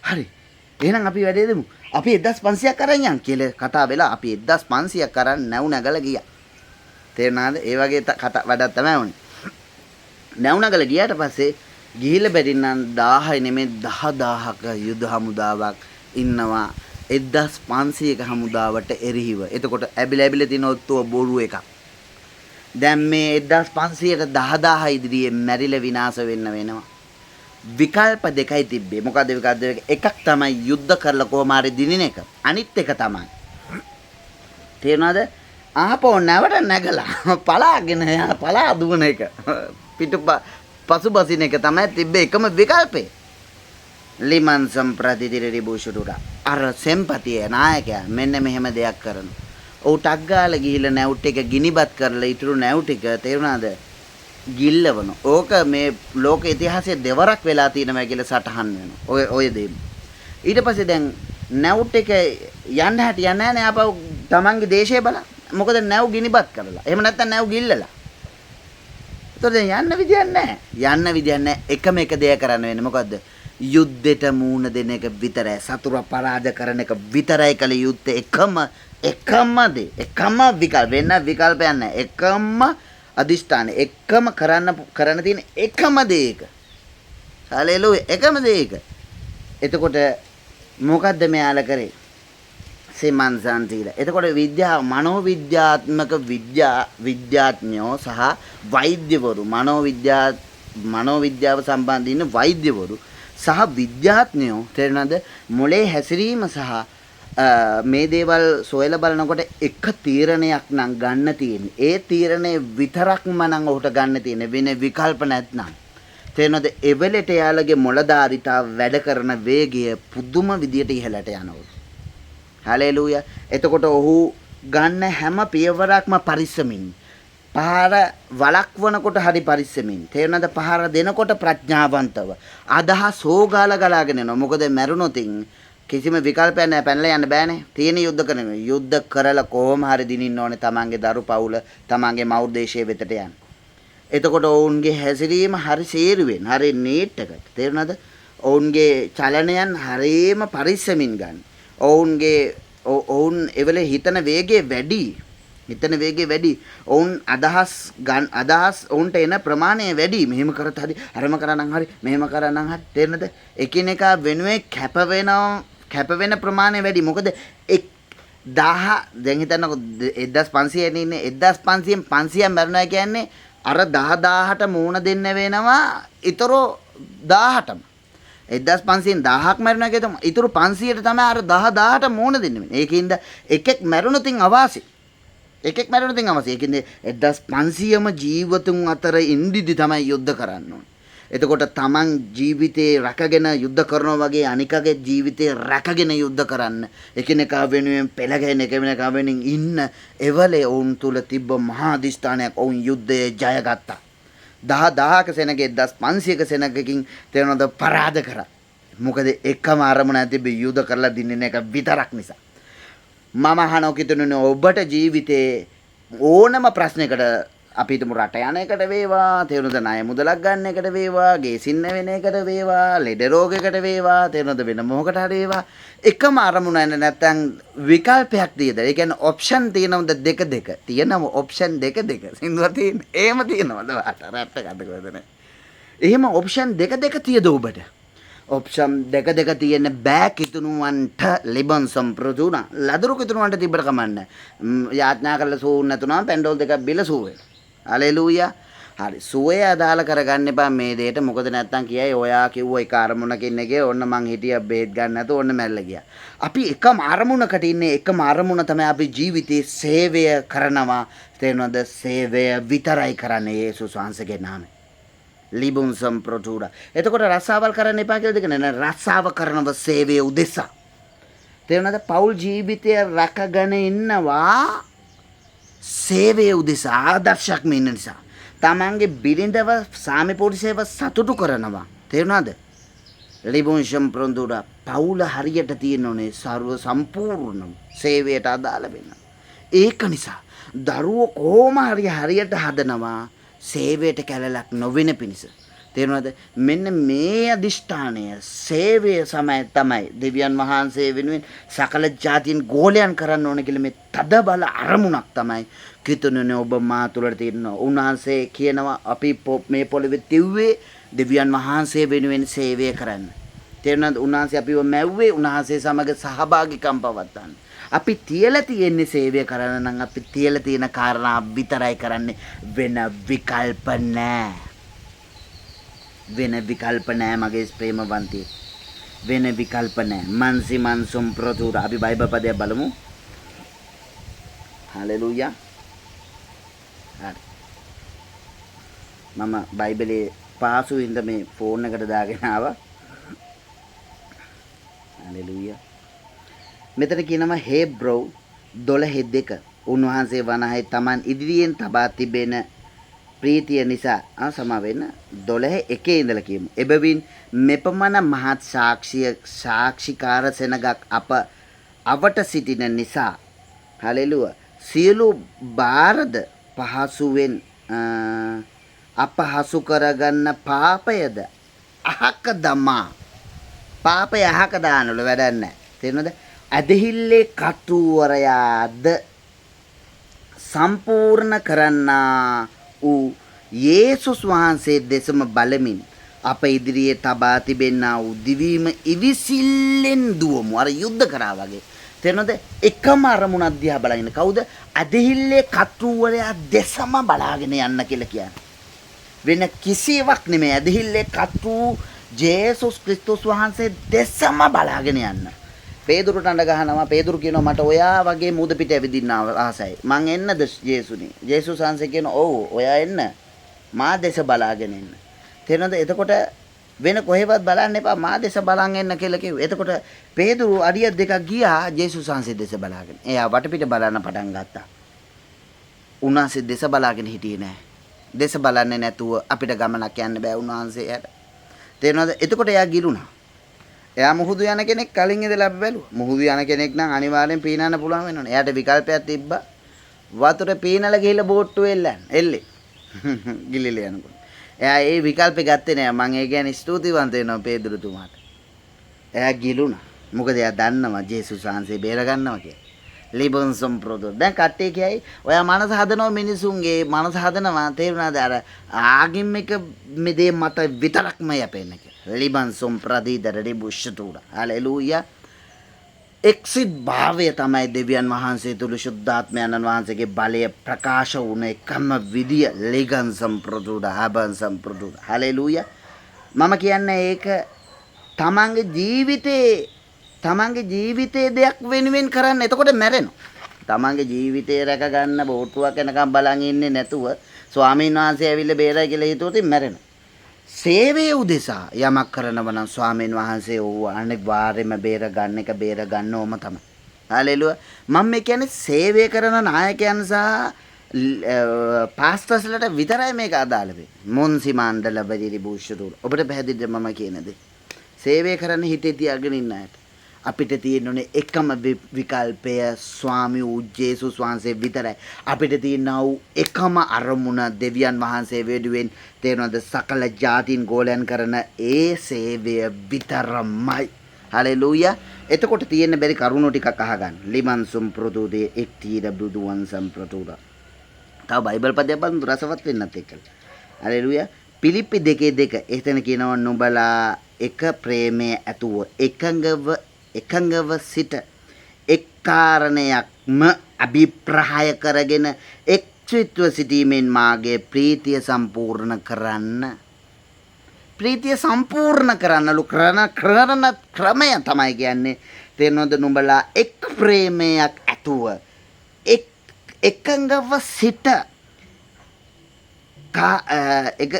S1: හරි. එහෙනම් අපි වැඩේ දෙමු. අපි 1500ක් අරන් යන් කියලා කතා වෙලා අපි 1500ක් අරන් නැව් නැගලා ගියා. තේරුණාද? ඒ වගේ වැඩක් තමයි වුනේ. නැව් නැගලා ගියාට පස්සේ ගිහිල්ලා බැරිනම් 1000 නෙමෙයි 10000ක යුද හමුදාවක් ඉන්නවා 1500ක හමුදාවට එරෙහිව. එතකොට ඇබිලා තියෙන ඔත්තුව බොරු එකක්. දැන් මේ 1500ට 10000 ඉදිරියේ මැරිලා විනාශ වෙන්න වෙනවා. විකල්ප දෙකයි තිබ්බේ. මොකද විකල්ප දෙක? එකක් තමයි යුද්ධ කරලා කොහොම හරි දිනින එක. අනිත් එක තමයි තේරෙනවද? ආපෝ නැවට නැගලා පලා දුවන එක. පසුබසින එක තමයි තිබ්බේ එකම විකල්පේ. ලිමන් සම්ප්‍රතිදිරි බුෂුඩුරා අර සෙන්පතිය නායකයා මෙන්න මෙහෙම දෙයක් කරනවා. ඔව් ටක් ගාලා ගිහිල්ලා නැවුට් එක ගිනිබත් කරලා ඊටු නැවුට් එක තේරුණාද? ගිල්ලවන. ඕක මේ ලෝක ඉතිහාසයේ දෙවරක් වෙලා තියෙනවා කියලා සටහන් වෙනවා. ඔය දේ. ඊට පස්සේ දැන් නැවුට් එක යන්න හැටියක් නැහැ නේ ආපහු තමන්ගේ දේශය බලන්න. මොකද නැව් ගිනිබත් කරලා. එහෙම නැත්නම් නැව් ගිල්ලලා. ඒතකොට යන්න විදියක් නැහැ. යන්න විදියක් නැහැ. එකම එක දෙයක් කරන්න වෙන්නේ මොකද්ද? යුද්ධෙට මූණ දෙන එක විතරයි. සතුර පරාජය කරන එක විතරයි කල යුත්තේ. එකම දේ. එකම විකල්ප වෙන විකල්පයක් නැහැ. එකම අදිෂ්ඨාන. එකම කරන්න තියෙන එකම දේක. හලෙලුයා එකම දේක. එතකොට මොකද්ද මෙයාලා කරේ? සීමන්සන් තියලා. එතකොට මනෝවිද්‍යාත්මක විද්‍යාඥයෝ සහ වෛද්‍යවරු මනෝවිද්‍යාව සම්බන්ධින වෛද්‍යවරු සහ විද්‍යාඥයෝ තේරෙනවද? මොලේ හැසිරීම සහ මේ දේවල් සොයලා බලනකොට එක තීරණයක් නම් ගන්න තියෙන්නේ. ඒ තීරණය විතරක්ම නම් ඔහුට ගන්න තියෙන්නේ. වෙන විකල්ප නැත්නම්. තේරෙනවද? එවලට යාළගේ මොළධාරිතාව වැඩ කරන වේගය පුදුම විදියට ඉහළට යනවා. හලෙලූයා. එතකොට ඔහු ගන්න හැම පියවරක්ම පරිස්සමින්. පහර වළක්වනකොට හරි පරිස්සමින්. තේරෙනවද? පහර දෙනකොට ප්‍රඥාවන්තව. අදහස් හොගාලා ගලාගෙන යනවා. මොකද මැරුණොතින් කිසිම විකල්පයක් නැහැ. පැනලා යන්න බෑනේ. තියෙන යුද්ධ කරලා කොහොම හරි දිනින්න ඕනේ තමන්ගේ දරු පවුල, තමන්ගේ මව් දේශයේ වෙතට යන්න. එතකොට ඔවුන්ගේ හැසිරීම හරි සීරුවෙන්, හරි නීට් එකට. තේරුණාද? ඔවුන්ගේ චලනයන් හරියම පරිස්සමින් ගන්න. ඔවුන් එවල හිතන වේගය වැඩි. ඔවුන් අදහස් ඔවුන්ට එන ප්‍රමාණය වැඩි. මෙහෙම කරත් හරි, අරම කරනම් හරි, මෙහෙම කරනම් හරි. තේරෙනද? එකිනෙකා වෙනුවෙන් කැප වෙන ප්‍රමාණය වැඩි. මොකද 1000 දැන් හිතන්නකො 1500 ඉන්නේ 1500න් 500ක් මරනවා කියන්නේ අර 10000ට මූණ දෙන්න වෙනවා ඊතර 1000ටම. 1500න් 1000ක් මරනවා කියතම ඊතර 500ට තමයි අර 10000ට මූණ දෙන්න වෙන්නේ. ඒකින්ද එකෙක් මරුණොතින් අවාසි. ඒකින්ද 1500ම ජීවතුන් අතර ඉඳිදි තමයි යුද්ධ කරන්න ඕනේ. එතකොට තමන් ජීවිතේ රැකගෙන යුද්ධ කරනවා වගේ අනිකගේ ජීවිතේ රැකගෙන යුද්ධ කරන්න. එකිනෙකා වෙනුවෙන් පෙළගෙන එකිනෙකා වෙනුවෙන් ඉන්න එවලේ ඔවුන් තුල තිබ්බ මහා අධිෂ්ඨානයක්. ඔවුන් යුද්ධයේ ජයගත්තා. 10000ක සෙනගේ 1500ක සෙනගකින් තේරෙනවද පරාද කරා. මොකද එකම අරමුණ තිබ්බේ යුද්ධ කරලා දින්න එක විතරක් නිසා. මම අහනවා කිතුනේ ඔබට ජීවිතේ ඕනම ප්‍රශ්නයකට අපි හිතමු රට යන එකට වේවා, තේරුණාද? ණය මුදලක් ගන්න එකට වේවා, ගේසින්න වෙන එකට වේවා, ලෙඩ රෝගයකට වේවා, තේරුණාද? වෙන මොහකට හරි වේවා. එකම අරමුණ නැත්නම් විකල්පයක් තියෙද? ඒ කියන්නේ ඔප්ෂන් තියෙනවද දෙක? තියෙනව ඔප්ෂන් දෙක. සින්දුව තියෙන්නේ. එහෙම තියෙනවද? වාට රැප් එකක් අදකවද නැහැ. එහෙම ඔප්ෂන් දෙක තියද ඔබට? ඔප්ෂන් දෙක තියෙන බෑ කිතුණුවන්ට ලිබන් සම්ප්‍රදුණා. ලදරු කිතුණුවන්ට තිබ්බට කමන්නේ. යාඥා කරලා සූ නැතුණා පැන්ඩෝල් දෙකක් බිල සූ වෙනවා. හලෙලූයා. හරි සුවය අදාළ කරගන්න එපා මේ දෙයට. මොකද නැත්තම් කියයි ඔයා කිව්ව එක අරමුණකින් එකේ ඔන්න මං හිටියා බේත් ගන්න නැතුව ඔන්න මැල්ල ගියා. අපි එකම අරමුණකට ඉන්නේ. එකම අරමුණ තමයි අපි ජීවිතේ සේවය කරනවා. තේරෙනවද? සේවය විතරයි කරන්නේ යේසුස් වහන්සේගේ නාමයෙන්. ලිබුන් සම්ප්‍රතුඩ. එතකොට රස්සාවල් කරන්න එපා කියලා දෙක නෑ. රස්සාව කරනව සේවය උදෙසා. තේරෙනවද? පෞල් ජීවිතය රැකගෙන ඉන්නවා සේවය උදෙසා ආදර්ශයක් මෙන්න නිසා. තමන්ගේ බිරිඳව සාමිපුරුෂයව සතුටු කරනවා. තේරුණාද? ලිබුන් සම්ප්‍රතුඩ පෞල හරියට තියෙනෝනේ ਸਰව සම්පූර්ණ සේවයට අදාළ වෙන්න. ඒක නිසා දරුවෝ කොහොම හරියට හදනවා සේවයට කැලලක් නොවෙන පිණිස. තේරුණාද? මෙන්න මේ අදිෂ්ඨානය සේවය තමයි දෙවියන් වහන්සේ වෙනුවෙන් සකල ජාතීන් ගෝලයන් කරන්න ඕන කියලා මේ තද බල අරමුණක් තමයි කිතුණනේ ඔබ මා තුළට තියෙනවා. උන්වහන්සේ කියනවා අපි මේ පොළවේ තිව්වේ දෙවියන් වහන්සේ වෙනුවෙන් සේවය කරන්න. තේරුණාද? උන්වහන්සේ අපිව මැව්වේ උන්වහන්සේ සමග සහභාගීකම් පවත්වන්න. අපි තියලා තියෙන්නේ සේවය කරන්න නම් අපි තියලා තියෙන කාරණා විතරයි කරන්නේ. වෙන විකල්ප නැහැ. වෙන විකල්ප නැහැ මගේ ප්‍රේමවන්තී. වෙන විකල්ප නැහැ. මන්සි මන්සුම් ප්‍රතුර. අපි බයිබල් පදයක් බලමු. හලෙලූයා. හරි. මම බයිබලේ පාසු ඉඳ මේ ෆෝන් එකට දාගෙන ආවා. හලෙලූයා. මෙතන කියනවා හේබ්‍රෝ 12:2 උන්වහන්සේ වනහේ Taman ඉදිරියෙන් තබා තිබෙන ප්‍රීතිය නිසා සමා වෙන්න 12:1 ඉඳලා කියමු. එබැවින් මෙපමණ මහත් සාක්ෂිකාර සෙනගක් අවට සිටින නිසා හලෙලුවා සියලු බාරද පහසුවෙන් අපහසු කරගන්න පාපයද අහක දමා පාපය අහක දානවල වැඩක් නැහැ. තේරෙනවද? ඇදහිල්ලේ කතුවරයාද සම්පූර්ණ කරන්නා වූ යේසුස් වහන්සේ දෙසම බලමින් අප ඉදිරියේ තබා තිබෙනා වූ දිවීම ඉවිසිල්ලෙන් දුවමු. අර යුද්ධ කරා වගේ. තේරෙනවද? එකම අරමුණ දිහා බලගෙන කවුද? ඇදහිල්ලේ කතුවරයා දෙසම බලාගෙන යන්න කියලා කියන්නේ. වෙන කිසිවක් නෙමෙයි. ඇදහිල්ලේ කතු ජේසුස් ක්‍රිස්තුස් වහන්සේ දෙසම බලාගෙන යන්න. පේදුරුට අඬ ගහනවා. පේදුරු කියනවා මට ඔයා වගේ මුද පිට ඇවිදින්න ආසයි. මං එන්නද ජේසුනි? ජේසුස් වහන්සේ කියනවා ඔව් ඔයා එන්න. මා දෙස බලාගෙන එන්න. තේරෙනවද? එතකොට වෙන කොහෙවත් බලන්න එපා. මා දෙස බලන් එන්න කියලා කිව්වා. එතකොට පේදුරු අඩිය දෙකක් ගියා ජේසුස් වහන්සේ දෙස බලාගෙන. එයා වටපිට බලන්න පටන් ගත්තා. උන්වහන්සේ දෙස බලාගෙන හිටියේ නෑ. දෙස බලන්නේ නැතුව අපිට ගමනක් යන්න බෑ උන්වහන්සේට. තේරෙනවද? එතකොට එයා ගිරුණා. එයා මුහුදු යන කෙනෙක් කලින් ඉඳලා අපි බැලුවා. මුහුදු යන කෙනෙක් නම් අනිවාර්යෙන් පීනන්න පුළුවන් වෙනවනේ. එයාට විකල්පයක් තිබ්බා. වතුර පීනලා ගිහිල්ලා බෝට්ටුවේ එල්ලේ. ගිලිලා යනකොට. එයා ඒ විකල්පේ ගත්තේ නෑ. මම ඒ කියන්නේ ස්තුතිවන්ත වෙනවා පේදුරුතුමාට. එයා ගිලුණා. මොකද එයා දන්නවා ජේසුස් වහන්සේ බේර ගන්නවා කියලා. ලිබන් සම්ප්‍රදෝ. දැන් කට්ටිය කියයි ඔයා මනස හදනවා මිනිසුන්ගේ මනස හදනවා තේරුණාද? අර ආගමික මේ දේ මත විතරක්ම යපෙන්න කියලා. ලිබන් සම්ප්‍රදීදර රිබුෂ්තුර. හලෙලූයා. එක්සිත් භාවය තමයි දෙවියන් වහන්සේ තුළු ශුද්ධාත්මයන් වහන්සේගේ බලය ප්‍රකාශ වුණ එකම විදිය ලිගන් සම්ප්‍රතුඩ හබන් සම්ප්‍රතුඩ. හලෙලූයා. මම කියන්නේ ඒක තමන්ගේ ජීවිතයේ දෙයක් වෙනුවෙන් කරන්න. එතකොට මැරෙනවා. තමන්ගේ ජීවිතය රැක ගන්න බෝට්ටුවක් එනකම් බලන් ඉන්නේ නැතුව ස්වාමීන් වහන්සේ ඇවිල්ලා බේරයි කියලා හිතුවොත් මැරෙනවා. සේවය උදෙසා යමක් කරනවා නම් ස්වාමීන් වහන්සේ ඕව අනිවාර්යයෙන්ම බේර ගන්න ඕම තමයි. හලෙලුවා. මම මේ කියන්නේ සේවය කරන නායකයන් සහ පාස්ටර්ස්ලට විතරයි මේක අදාළ වෙන්නේ. මොන්සි මණ්ඩල බදිරි බුෂ්තුර. ඔබට පැහැදිලිද මම කියන දේ? සේවය කරන්න හිතේ තියාගෙන ඉන්න අයට අපිට තියෙන්නේ එකම විකල්පය ස්වාමී වූ ජේසුස් වහන්සේ විතරයි. අපිට තියෙනා වූ එකම අරමුණ දෙවියන් වහන්සේ වෙනුවෙන් තේරෙනවද? සකල ජාතීන් ගෝලයන් කරන ඒ සේවය විතරමයි. හලෙලූයා. එතකොට තියෙන බැරි කරුණු ටිකක් අහගන්න. ලිමන් සම්ප්‍රතුදේ එක්තිර බුදුන් සම්ප්‍රතුදා. තව බයිබල් පදයක් බලමු රසවත් වෙන්නත් එක්කලා. හලෙලූයා. පිලිප්පි 2:2 එතන කියනවා නුඹලා එක ප්‍රේමයේ ඇතුව එකඟව සිට එක් කාරණයක්ම අභිප්‍රාය කරගෙන එක් එක්විත්ව සිටීමෙන් මාගේ ප්‍රීතිය සම්පූර්ණ කරන්න. ප්‍රීතිය සම්පූර්ණ කරන්නලු කරන ක්‍රමය තමයි කියන්නේ. තේරෙනවද? නුඹලා එක් ප්‍රේමයක් ඇතුව එකඟව සිට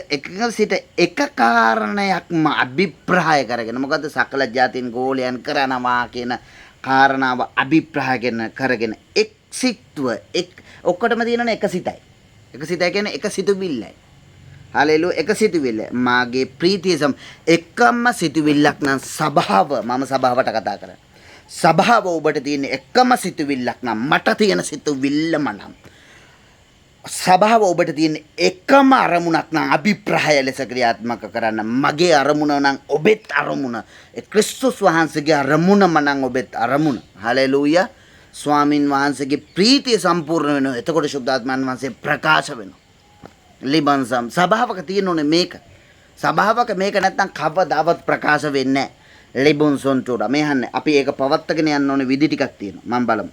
S1: එකඟව සිට එක කාරණයක්ම අභිප්‍රාය කරගෙන, මොකද්ද? සකල ජාතීන් ගෝලයන් කරනවා කියන කාරණාව අභිප්‍රාය කරගෙන එක් සිත්ව ඔක්කොටම තියෙනනේ එක සිතයි. එක සිතයි කියන්නේ එක සිතුවිල්ලයි. හලෙලුයා. එක සිතුවිල්ල. මාගේ ප්‍රීතිය එකම සිතුවිල්ලක් නම් සබාව, මම සබාවට කතා කරන්නේ. සබාව ඔබට තියෙන එකම සිතුවිල්ලක් නම්, මට තියෙන සිතුවිල්ලම නම්, සබාව ඔබට තියෙන එකම අරමුණක් නම් අභිප්‍රාය ලෙස ක්‍රියාත්මක කරන්න. මගේ අරමුණ නම් ඔබෙත් අරමුණ. ක්‍රිස්තුස් වහන්සේගේ අරමුණම නම් ඔබෙත් අරමුණ. හලෙලුයා. ස්වාමින් වහන්සේගේ ප්‍රීතිය සම්පූර්ණ වෙනවා. එතකොට ශුද්ධාත්මයන් වහන්සේ ප්‍රකාශ වෙනවා. ලිබන්සම් සභාවක තියෙනුනේ මේක. සභාවක මේක නැත්තම් කවදාවත් ප්‍රකාශ වෙන්නේ නැහැ. ලිබන්සොන් චෝඩා මේ හන්නේ අපි ඒක පවත්වාගෙන යන්න ඕනේ විදි ටිකක් තියෙනවා. මම බලමු.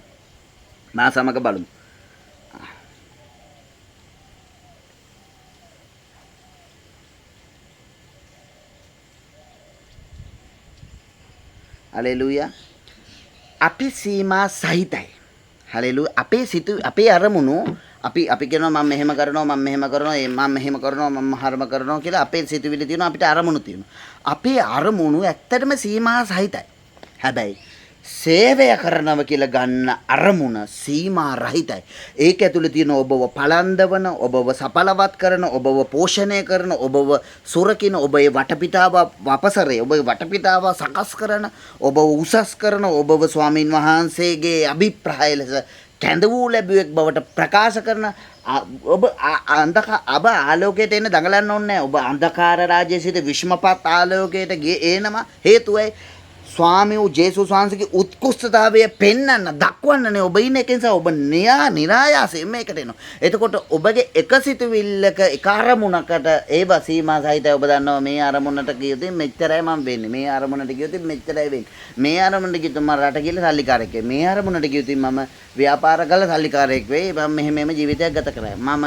S1: මා සමග බලමු. හලෙලුයා. අපි සීමා සහිතයි. හලෙලුයා. අපේ අරමුණු අපි කියනවා මම මෙහෙම කරනවා, මම මෙහෙම කරනවා, මම මෙහෙම කරනවා, මම හරම කරනවා කියලා අපේ සිතුවිලි තියෙනවා, අපිට අරමුණු තියෙනවා. අපේ අරමුණු ඇත්තටම සීමා සහිතයි. හැබැයි සේවය කරනවා කියලා ගන්න අරමුණ සීමා රහිතයි. ඒක ඇතුළේ තියෙන ඔබව පලන්දවන, ඔබව සඵලවත් කරන, ඔබව පෝෂණය කරන, ඔබව සුරකින, ඔබේ වටපිටාව වපසරේ, ඔබේ වටපිටාව සකස් කරන, ඔබව උසස් කරන, ඔබව ස්වාමින් වහන්සේගේ අභිප්‍රාය ලෙස කැඳවූ ලැබුවෙක් බවට ප්‍රකාශ කරන ඔබ ආලෝකයට එන්න දඟලන්න ඕනේ නැහැ. ඔබ අන්ධකාර රාජ්‍යයේ සිට විශ්මපත් ආලෝකයට එනම හේතුවයි ස්වාමී වූ ජේසුස් වහන්සේගේ උත්කෘෂ්ඨතාවය පෙන්වන්න දක්වන්නනේ ඔබ ඉන්නේ. ඒක නිසා ඔබ නිරායාසයෙන් මේකට එනවා. එතකොට ඔබගේ එක සිතුවිල්ලක එක අරමුණකට ඒව සීමා සහිතයි. ඔබ දන්නවා මේ අරමුණට ගියොත් මෙච්චරයි මම වෙන්නේ. මේ අරමුණට ගියොත් මෙච්චරයි වෙන්නේ. මේ අරමුණට ගියොත් මම රට ගිහලා සල්ලිකාරයෙක් වෙයි. මේ අරමුණට ගියොත් මම ව්‍යාපාර කරලා සල්ලිකාරයෙක් වෙයි. මම මෙහෙම ජීවිතයක් ගත කරයි. මම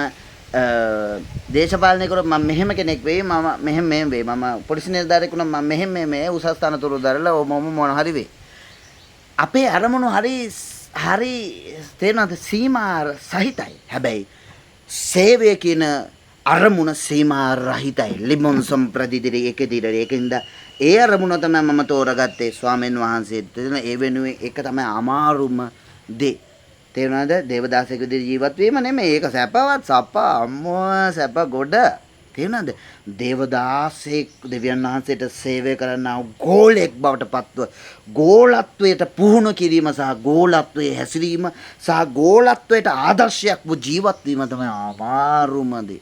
S1: දේශපාලනය කරොත් මම මෙහෙම කෙනෙක් වෙයි. මම මෙහෙම වෙයි. මම පොලිස් නිලධාරියෙක් වුණා මම මෙහෙම උසස් තනතුරු දරලා මම මොන හරි වෙයි. අපේ අරමුණු හරි තේරෙනවද? සීමා සහිතයි. හැබැයි සේවය කියන අරමුණ සීමා රහිතයි. ලිමොන් සම්ප්‍රදිදිරි එකදිරි ඒකින්ද ඒ අරමුණ තමයි මම තෝරගත්තේ ස්වාමීන් වහන්සේ. ඒ වෙනුවෙන් ඒක තමයි අමාරුම දේ. තේරුණාද? දේවදාසයෙකු විදිහට ජීවත් වීම නෙමෙයි. ඒක සැපවත් අම්මෝ සැප ගොඩ. තේරුණාද? දේවදාසයෙක් දෙවියන් වහන්සේට සේවය කරනා ගෝලෙක් බවට පත්ව ගෝලත්වයට පුහුණු කිරීම සහ ගෝලත්වයේ හැසිරීම සහ ගෝලත්වයට ආදර්ශයක් වූ ජීවත් වීම තමයි අමාරුම දේ.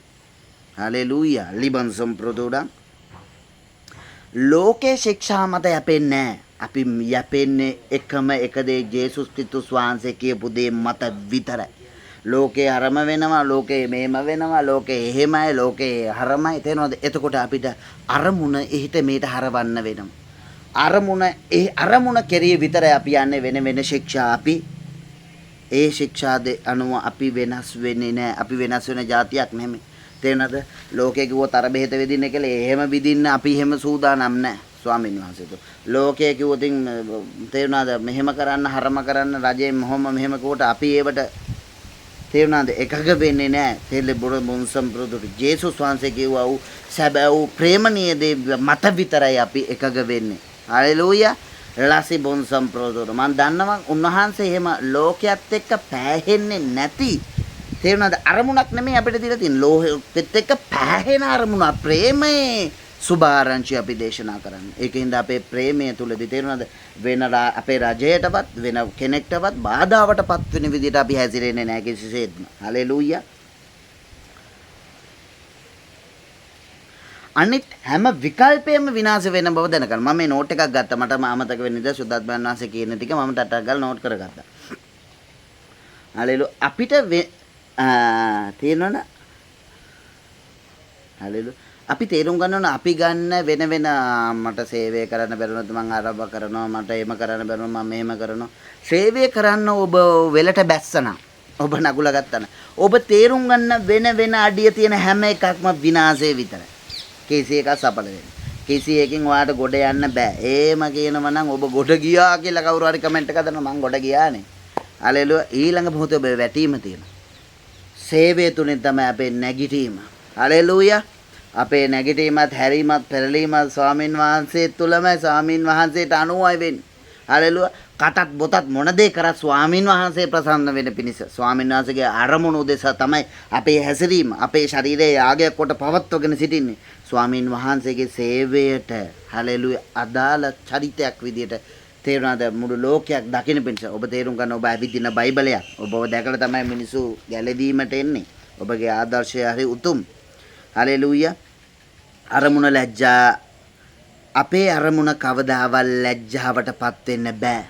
S1: හලෙලූයා. ලිබන් සම්ප්‍රදෝඩා ලෝකේ ශික්ෂා මත යැපෙන්නේ නැහැ. අපි යැපෙන්නේ එකම එක දේ ජේසුස් ක්‍රිස්තුස් වහන්සේ කියපු දේ මත විතරයි. ලෝකේ අරම වෙනවා, ලෝකේ මේම වෙනවා, ලෝකේ එහෙමයි, ලෝකේ හරමයි. තේරෙනවද? එතකොට අපිට අරමුණ එහෙට මෙහෙට හරවන්න වෙනවා. අරමුණ කෙරෙහි විතරයි අපි යන්නේ. වෙන ශික්ෂා අපි ඒ ශික්ෂා අනුව අපි වෙනස් වෙන්නේ නැහැ. අපි වෙනස් වෙන જાතියක් නෙමෙයි. තේරෙනවද? ලෝකේ කිව්වොත් අර බෙහෙත විදින්න කියලා එහෙම විදින්න අපි එහෙම සූදානම් නැහැ. ස්වාමීන් වහන්සේට ලෝකයේ කිව්වොත් තේරුණාද? මෙහෙම කරන්න, හරම කරන්න, රජයෙන් මෙහෙම කොට අපි ඒවට තේරුණාද? එකග වෙන්නේ නැහැ. තෙල්ලේ බොන් සම්ප්‍රදුරු ජේසුස් වහන්සේ කිව්වා වූ සැබෑ වූ ප්‍රේමණීය දේ මත විතරයි අපි එකග වෙන්නේ. හලෙලූයා. ලසි බොන් සම්ප්‍රදුරු මම දන්නවා උන්වහන්සේ එහෙම ලෝකයේත් එක්ක පෑහෙන්නේ නැති. තේරුණාද? අරමුණක් නෙමෙයි අපිට දීලා තියෙන. ලෝකෙත් එක්ක පෑහෙන අරමුණ ප්‍රේමයේ සුභාරංචි අපි දේශනා කරන්නේ. ඒකින්ද අපේ ප්‍රේමය තුලදී තේරුණාද? අපේ රජයටවත් වෙන කෙනෙක්ටවත් බාධාවටපත් වෙන විදිහට අපි හැසිරෙන්නේ නැහැ කිසිසේත්ම. හලෙලූයා. අනිත් හැම විකල්පයක්ම විනාශ වෙන බව දැනගන්න. මම මේ නෝට් එකක් ගත්තා. මට අමතක වෙන්නේ ද සුද්ධාත්මයන් වහන්සේ කියන ටික මම ටටක් ගාලා නෝට් කරගත්තා. හලෙලූයා. අපිට තේරෙනවද? හලෙලූයා. අපි තේරුම් ගන්න ඕන අපි ගන්න වෙන මට සේවය කරන්න බැරුණොත් මම ආරම්භ කරනවා, මට එහෙම කරන්න බැරුණොත් මම මෙහෙම කරනවා. සේවය කරන්න ඔබ වෙලට බැස්සනම් ඔබ නගුල ගත්තා. ඔබ තේරුම් ගන්න වෙන අඩිය තියෙන හැම එකක්ම විනාශය විතරයි. කිසි එකක් සඵල වෙන්නේ. කිසි එකකින් ඔයාලට ගොඩ යන්න බෑ. ඒම කියනවා නම් ඔබ ගොඩ ගියා කියලා කවුරු හරි කමෙන්ට් එකක් දානවා මං ගොඩ ගියානේ. හලෙලුයා. ඊළඟ මොහොතේ ඔබ වැටීම තියෙනවා. සේවය තුලින් තමයි අපේ නැගිටීම. හලෙලුයා. අපේ නැගිටීමත් හැරීමත් පෙරලීමත් ස්වාමින් වහන්සේ තුලමයි ස්වාමින් වහන්සේට අනුවයි වෙන්නේ. හලෙලුයා. කටත් බොතත් මොන දේ කරත් ස්වාමින් වහන්සේ ප්‍රසන්න වෙන පිණිස ස්වාමින් වහන්සේගේ අරමුණු උදෙසා තමයි අපේ හැසිරීම අපේ ශරීරයේ යාගයක් කොට පවත්වගෙන සිටින්නේ. ස්වාමින් වහන්සේගේ සේවයට හලෙලුයා අදාළ චරිතයක් විදියට තේරුණාද මුළු ලෝකයක් දකින්න පිණිස ඔබ තේරුම් ගන්න ඔබ ඇවිදින බයිබලයක් ඔබව දැකලා තමයි මිනිස්සු ගැලවීමට එන්නේ. ඔබගේ ආදර්ශය හරි උතුම්. හලෙලුයා. අරමුණ ලැජ්ජා අපේ අරමුණ කවදාවත් ලැජ්ජාවටපත් වෙන්න බෑ.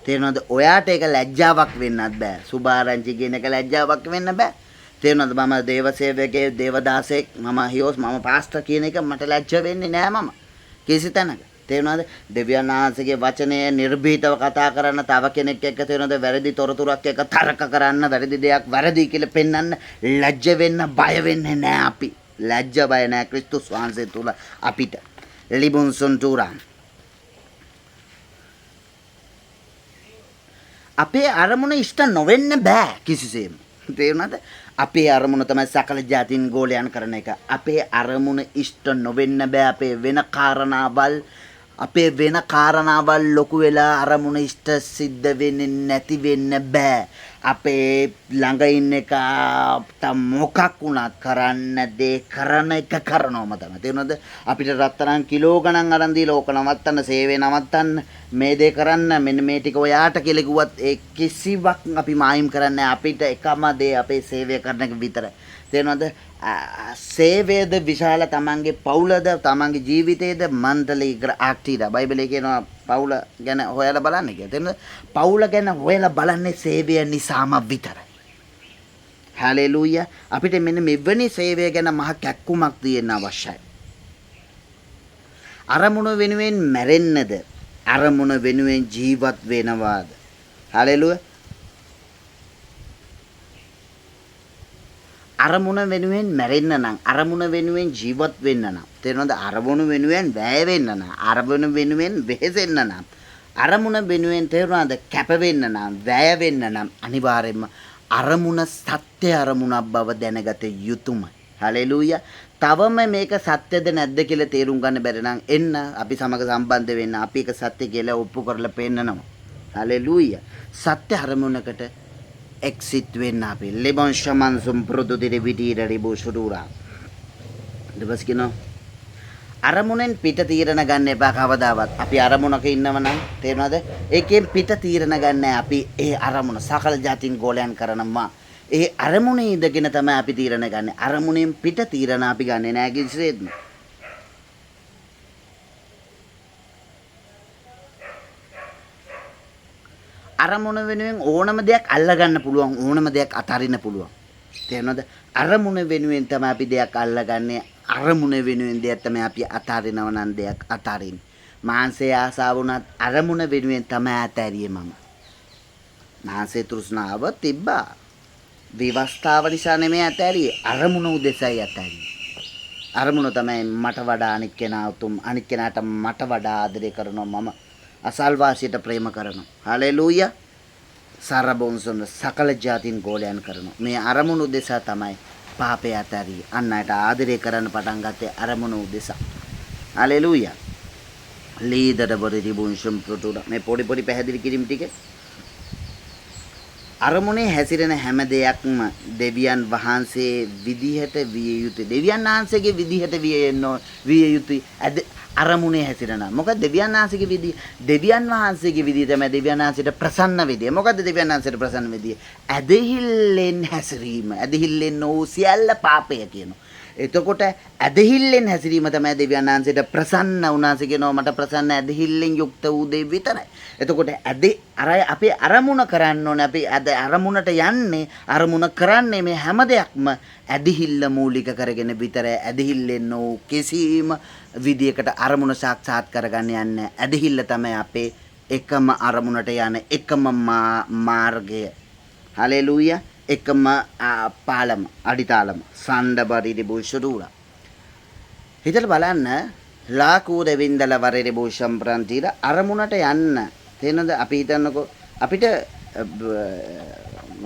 S1: තේරෙනවද? ඔයාට ඒක ලැජ්ජාවක් වෙන්නත් බෑ. සුභාරංචි කියන එක ලැජ්ජාවක් වෙන්න බෑ. තේරෙනවද? මම දේවසේවකේ දේවදාසෙක් මම හියෝස් මම පාස්ටර් කියන එක මට ලැජ්ජ වෙන්නේ නෑ මම. කිසි තැනක. තේරෙනවද? දෙවියන් වහන්සේගේ වචනය නිර්භීතව කතා කරන්න තව කෙනෙක් එක්ක තේරෙනවද? වැරදි තොරතුරක් එක්ක තර්ක කරන්න වැරදි දෙයක් වැරදි කියලා පෙන්වන්න ලැජ්ජ වෙන්න බය වෙන්නේ නෑ අපි. ලැජ්ජ බය නෑ ක්‍රිස්තුස් වහන්සේ තුල අපිට. ලිබුන් සුන්තුරා අපේ අරමුණ ඉෂ්ට නොවෙන්න බෑ කිසිසේම. තේරුණාද? අපේ අරමුණ තමයි සකල ජාතින් ගෝලයන් කරන එක. අපේ අරමුණ ඉෂ්ට නොවෙන්න බෑ. අපේ වෙන කාරණාවල් ලොකු වෙලා අරමුණ ඉෂ්ට සිද්ධ වෙන්නේ නැති වෙන්න බෑ. අපේ ළඟ ඉන්න එක මොකක් වුණත් කරන්න දේ කරන එක කරනවම තමයි. තේරුණාද? අපිට රත්තරන් කිලෝ ගණන් අරන් දීලා ඕක නවත්තන්න සේවය නවත්තන්න මේ දේ කරන්න මෙන්න මේ ටික ඔයාට කියලා කිව්වත් ඒ කිසිවක් අපි මායිම් කරන්නේ අපිට එකම දේ අපේ සේවය කරන එක විතරයි. තේරුණාද? සේවයද විශාල තමන්ගේ පවුලද තමන්ගේ ජීවිතයේද මන්තලි ආක්ටීද බයිබලයේ කියනවා පවුල ගැන හොයලා බලන්න කියලා. තේරුණාද? පවුල ගැන හොයලා බලන්නේ සේවය නිසාම විතරයි. හලෙලූයා. අපිට මෙන්න මෙවැනි සේවය ගැන මහ කැක්කුමක් තියෙන්න අවශ්‍යයි. අරමුණ වෙනුවෙන් මැරෙන්නද? අරමුණ වෙනුවෙන් ජීවත් වෙනවාද? හලෙලූයා. අරමුණ වෙනුවෙන් මැරෙන්න නම් අරමුණ වෙනුවෙන් ජීවත් වෙන්න නම් තේරෙනවද? අරමුණ වෙනුවෙන් වැය වෙන්න නම් අරමුණ වෙනුවෙන් වෙහෙසෙන්න නම් අරමුණ වෙනුවෙන් තේරෙනවද? කැප වෙන්න නම් වැය වෙන්න නම් අනිවාර්යයෙන්ම අරමුණ සත්‍ය අරමුණක් බව දැනගත යුතුමයි. හලෙලූයා. තවම මේක සත්‍යද නැද්ද කියලා තේරුම් ගන්න බැරි නම් එන්න අපි සමග සම්බන්ධ වෙන්න. අපි ඒක සත්‍ය කියලා ඔප්පු කරලා පෙන්නනවා. හලෙලූයා. සත්‍ය අරමුණකට exit වෙන්න අපි ලෙබන් ශමන් සම්ප්‍රදුදිරි විදීර රිබු ශුරුරා දවස්කින අරමුණෙන් පිට තීරණ ගන්න එපා කවදාවත්. අපි අරමුණක ඉන්නව නම් තේරෙනවද? ඒකෙන් පිට තීරණ ගන්න අපි ඒ අරමුණ සකල ජාතින් ගෝලයන් කරනවා. ඒ අරමුණේ ඉඳගෙන තමයි අපි තීරණ ගන්න. අරමුණෙන් පිට තීරණ අපි ගන්නෙ නෑ කිසිසේත්ම. අරමුණ වෙනුවෙන් ඕනම දෙයක් අල්ලගන්න පුළුවන් ඕනම දෙයක් අතාරින්න පුළුවන්. තේරෙනවද? අරමුණ වෙනුවෙන් තමයි අපි දෙයක් අල්ලගන්නේ. අරමුණ වෙනුවෙන් දෙයක් තමයි අපි අතාරිනව නම් දෙයක් අතාරින්නේ. මාංශයේ ආසාව වුණත් අරමුණ වෙනුවෙන් තමයි අතාරියේ මම. මාංශේ තෘෂ්ණාව තිබ්බා. විවස්ථාව නිසා නෙමෙයි අතාරියේ. අරමුණ උදෙසයි අතාරියේ. අරමුණ තමයි මට වඩා අනික් කෙනා උතුම් අනික් කෙනාට මට වඩා ආදරය කරනවා මම. අසල්වාසියට ප්‍රේම කරනවා. හලෙලූයා. සරබොන්සොන් සකල ජාතින් ගෝලයන් කරනවා. මේ අරමුණු උදෙසා තමයි පාපය අතරිය. අන්නයට ආදරය කරන්න පටන් ගත්තේ අරමුණු උදෙසා. හලෙලූයා. ලීදර බොරි බුන්ෂම් ප්‍රතුර මේ පොඩි පැහැදිලි කිරීම ටික අරමුණේ හැසිරෙන හැම දෙයක්ම දෙවියන් වහන්සේ විදිහට විය යුතුයි. දෙවියන් වහන්සේගේ විදිහට විය යුතුයි. අරමුණේ හැසිරෙනවා. මොකද දෙවියන් වහන්සේගේ විදිය දෙවියන් වහන්සේගේ විදිය තමයි දෙවියන් වහන්සේට ප්‍රසන්න විදිය. මොකද දෙවියන් වහන්සේට ප්‍රසන්න විදිය? ඇදහිල්ලෙන් හැසිරීම. ඇදහිල්ලෙන් නොවු සියල්ල පාපය කියනවා. එතකොට ඇදහිල්ලෙන් හැසිරීම තමයි දෙවියන් වහන්සේට ප්‍රසන්න උනාසේ කියනවා මට ප්‍රසන්න ඇදහිල්ලෙන් යුක්ත වූ දේ විතරයි. එතකොට අපේ අරමුණ කරන්න ඕනේ. අපි අරමුණට යන්නේ අරමුණ කරන්නේ මේ හැම දෙයක්ම ඇදහිල්ල මූලික කරගෙන විතරයි. ඇදහිල්ලෙන් නොවු කිසිම විදියකට අරමුණ සාක්ෂාත් කරගන්න යන්නේ. ඇදහිල්ල තමයි අපේ එකම අරමුණට යන එකම මාර්ගය. හලෙලූයා. එකම පාලම අඩිතාලම සණ්ඩබරිරි බුෂුරුලා හිතලා බලන්න ලාකූද වින්දල වරේ භූෂම් ප්‍රන්තිර අරමුණට යන්න තේනද අපි හිතන්නකෝ අපිට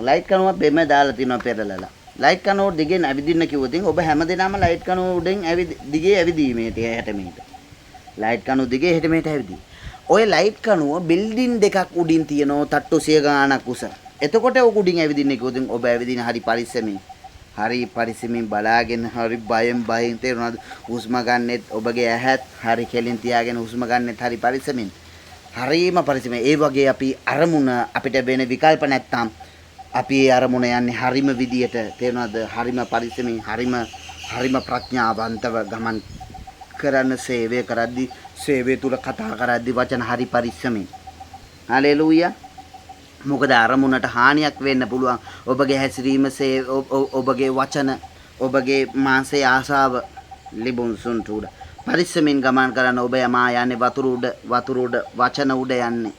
S1: ලයිට් කනුව බෙම දාලා තිනවා පෙරලලා ලයිට් කනුව දිගෙන් ඇවිදින්න කිව්වොත් ඔබ හැමදේනම ලයිට් කනුව උඩින් දිගේ ඇවිදීමේ 60 මීටර ලයිට් කනුව දිගේ 60 මීටර ඇවිදී ඔය ලයිට් කනුව බිල්ඩින් දෙකක් උඩින් තියෙනවා තට්ටු 100 ගාණක් උස එතකොට ඔක උඩින් ඇවිදින්න කිව්වොත් ඔබ ඇවිදින හරි පරිස්සමින් බලාගෙන හරි බයෙන් තේරුණාද හුස්ම ගන්නෙත් ඔබගේ ඇහත් හරි කෙලින් තියාගෙන හුස්ම ගන්නෙත් හරි පරිස්සමින් හරිම පරිස්සමෙන් ඒ වගේ අපි අරමුණ අපිට වෙන විකල්ප නැත්තම් අපි ඒ අරමුණ යන්නේ හරිම විදියට තේරුණාද හරිම පරිස්සමින් හරිම ප්‍රඥාවන්තව ගමන් කරන්න සේවය තුල කතා කරද්දි වචන හරි පරිස්සමින් හලෙලූයා මොකද අරමුණට හානියක් වෙන්න පුළුවන් ඔබගේ හැසිරීම ඔබගේ වචන ඔබගේ මානසික ආශාව ලිබුන් සුන්ටුඩ පරිස්සමින් ගමන් කරන ඔබ යමා යන්නේ වතුර උඩ වචන උඩ යන්නේ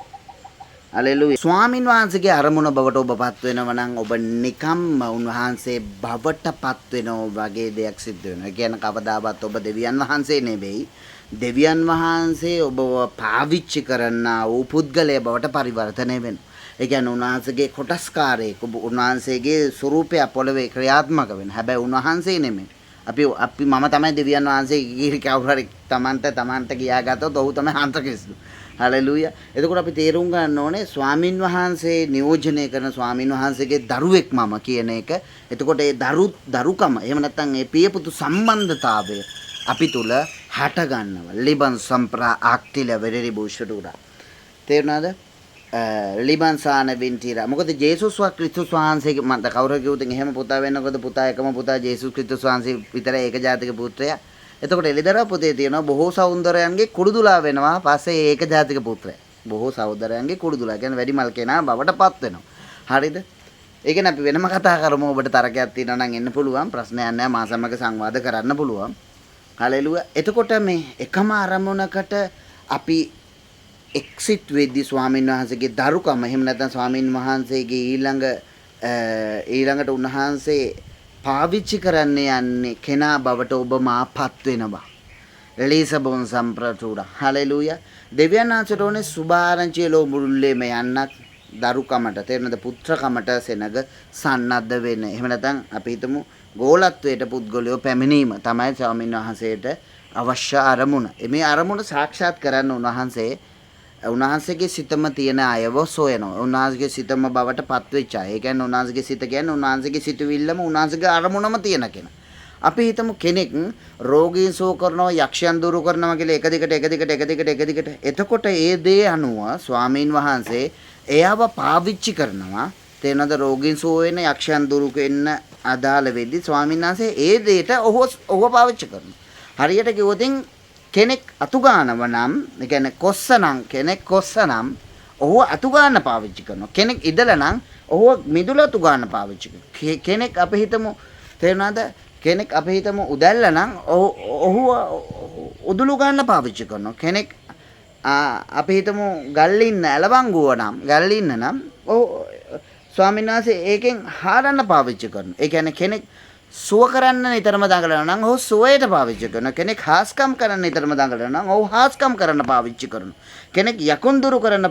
S1: හලෙලූයා ස්වාමින් වහන්සේගේ අරමුණ බවට ඔබපත් වෙනවා නම් ඔබ නිකම්ම උන්වහන්සේ බවටපත් වෙනවා වගේ දෙයක් සිද්ධ වෙනවා. ඒ කියන්නේ කවදාවත් ඔබ දෙවියන් වහන්සේ නෙවෙයි. දෙවියන් වහන්සේ ඔබව පාවිච්චි කරන්නා වූ පුද්ගලයා බවට පරිවර්තනය වෙනවා. ඒ කියන්නේ උන්වහන්සේගේ කොටස්කාරයෙක් උන්වහන්සේගේ ස්වරූපය පොළවේ ක්‍රියාත්මක වෙන. හැබැයි උන්වහන්සේ නෙමෙයි. අපි මම තමයි දෙවියන් වහන්සේ කීරි කවුරු හරි තමන්ට කියාගත්තොත් ඔහු තමයි අන්තක්‍රිස්තු. හලෙලූයා. එතකොට අපි තේරුම් ගන්න ඕනේ ස්වාමින් වහන්සේ නියෝජනය කරන ස්වාමින් වහන්සේගේ දරුවෙක් මම කියන එක. එතකොට ඒ දරුකම එහෙම නැත්නම් ඒ පියපුතු සම්බන්ධතාවය අපි තුල හට ගන්නවා. ලිබන් සම්ප්‍රා ආක්තිල වෙරි බුෂුරුරා. තේරුණාද? ලිබන් සාන වින්තිරා. මොකද ජේසුස් ක්‍රිස්තුස් වහන්සේගේ මන්ද කවුරු කිව්වොත් එහෙම පුතා වෙන්නකොද පුතා එකම පුතා ජේසුස් ක්‍රිස්තුස් වහන්සේ විතරයි ඒකජාතික පුත්‍රයා. එතකොට එළිදරව් පොතේ තියෙනවා බොහෝ සහෝදරයන්ගේ කුඩුදුලා වෙනවා පස්සේ ඒකජාතික පුත්‍රයා. බොහෝ සහෝදරයන්ගේ කුඩුදුලා කියන්නේ වැඩිමල් කෙනා බවටපත් වෙනවා. හරිද? ඒක නේ අපි වෙනම කතා කරමු. ඔබට තරකයක් තියෙනවා නම් එන්න පුළුවන්. ප්‍රශ්නයක් නැහැ. මා සමග සංවාද කරන්න පුළුවන්. හලෙලුවා. එතකොට මේ එකම අරමුණකට අපි එක්සිට් වෙද්දී ස්වාමීන් වහන්සේගේ දරුකම එහෙම නැත්නම් ස්වාමීන් වහන්සේගේ ඊළඟට උන්වහන්සේ පාවිච්චි කරන්න යන්නේ කෙනා බවට ඔබ මාපත් වෙනවා. ලීසබොන් සම්ප්‍රතුඩ. හලෙලූයා. දෙවියන් වහන්සේට ඕනේ සුභාරංචිය ලෝ මුළුල්ලේම යන්නත් දරුකමට තේරෙනද පුත්‍රකමට සෙනග සන්නද්ධ වෙන්න. එහෙම නැත්නම් අපි හිතමු ගෝලත්වයට පුද්ගලයෝ පැමිණීම තමයි ස්වාමීන් වහන්සේට අවශ්‍ය අරමුණ. මේ අරමුණ සාක්ෂාත් කරන්න උන්වහන්සේගේ සිතම තියෙන අයව සොයනවා. උන්වහන්සේගේ සිතම බවට පත්වෙච්ච අය. ඒ කියන්නේ උන්වහන්සේගේ සිත කියන්නේ උන්වහන්සේගේ සිතුවිල්ලම උන්වහන්සේගේ අරමුණම තියෙන කෙනා. අපි හිතමු කෙනෙක් රෝගීන් සුව කරනවා, යක්ෂයන් දුරු කරනවා කියලා එක දිගට. එතකොට ඒ දේ අනුව ස්වාමීන් වහන්සේ එයාව පාවිච්චි කරනවා. තේනද රෝගීන් සුව වෙන, යක්ෂයන් දුරු වෙන්න අදාළ වෙද්දී ස්වාමීන් වහන්සේ ඒ දෙයට ඔහුව පාවිච්චි කරනවා. හරියට කිව්වොත් කෙනෙක් අතු ගන්නව නම්, ඒ කියන්නේ කෙනෙක් කොස්ස නම් ඔහු අතු ගන්න පාවිච්චි කරනවා. කෙනෙක් ඉදලා නම් ඔහු මිදුල අතු ගන්න පාවිච්චි කරනවා. කෙනෙක් අපි හිතමු තේරුණාද? කෙනෙක් අපි හිතමු උදැල්ල නම් ඔහු උදුළු ගන්න පාවිච්චි කරනවා. කෙනෙක් අපි හිතමු ගල්ලින්න ඇලවංගුව නම් ඔහු ස්වාමීන් වහන්සේ ඒකෙන් හාරන්න පාවිච්චි කරනවා. ඒ කියන්නේ කෙනෙක් සුව කරන්න නිතරම දඟලනවා නම් ඔහු සුවයට පාවිච්චි කරනවා. කෙනෙක් හාස්කම් කරන්න නිතරම දඟලනවා නම් ඔහු හාස්කම් කරන්න පාවිච්චි කරනවා. කෙනෙක් යකුන් දුරු කරන්න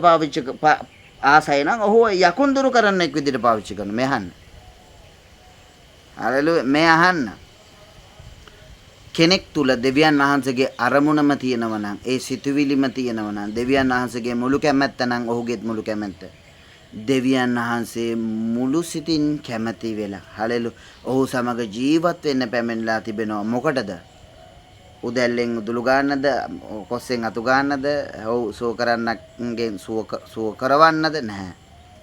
S1: ආසයි නම් ඔහු යකුන් දුරු කරන්න එක් විදිහට පාවිච්චි කරනවා. මේ අහන්න. හලෙලුයා. මේ අහන්න. කෙනෙක් තුල දෙවියන් වහන්සේගේ අරමුණම තියෙනවා නම්, ඒ සිතුවිලිම තියෙනවා නම්, දෙවියන් වහන්සේගේ මුළු කැමැත්ත නම් ඔහුගේත් මුළු කැමැත්ත. දෙවියන් වහන්සේ මුළු සිතින් කැමැති වෙලා හලෙලුයා ඔහු සමග ජීවත් වෙන්න පැමිණලා තිබෙනවා. මොකටද? උදැල්ලෙන් උදුළු ගන්නද, කොස්සෙන් අතු ගන්නද, ඔහු සුව කරන්නගෙන් සුව කරවන්නද? නැහැ.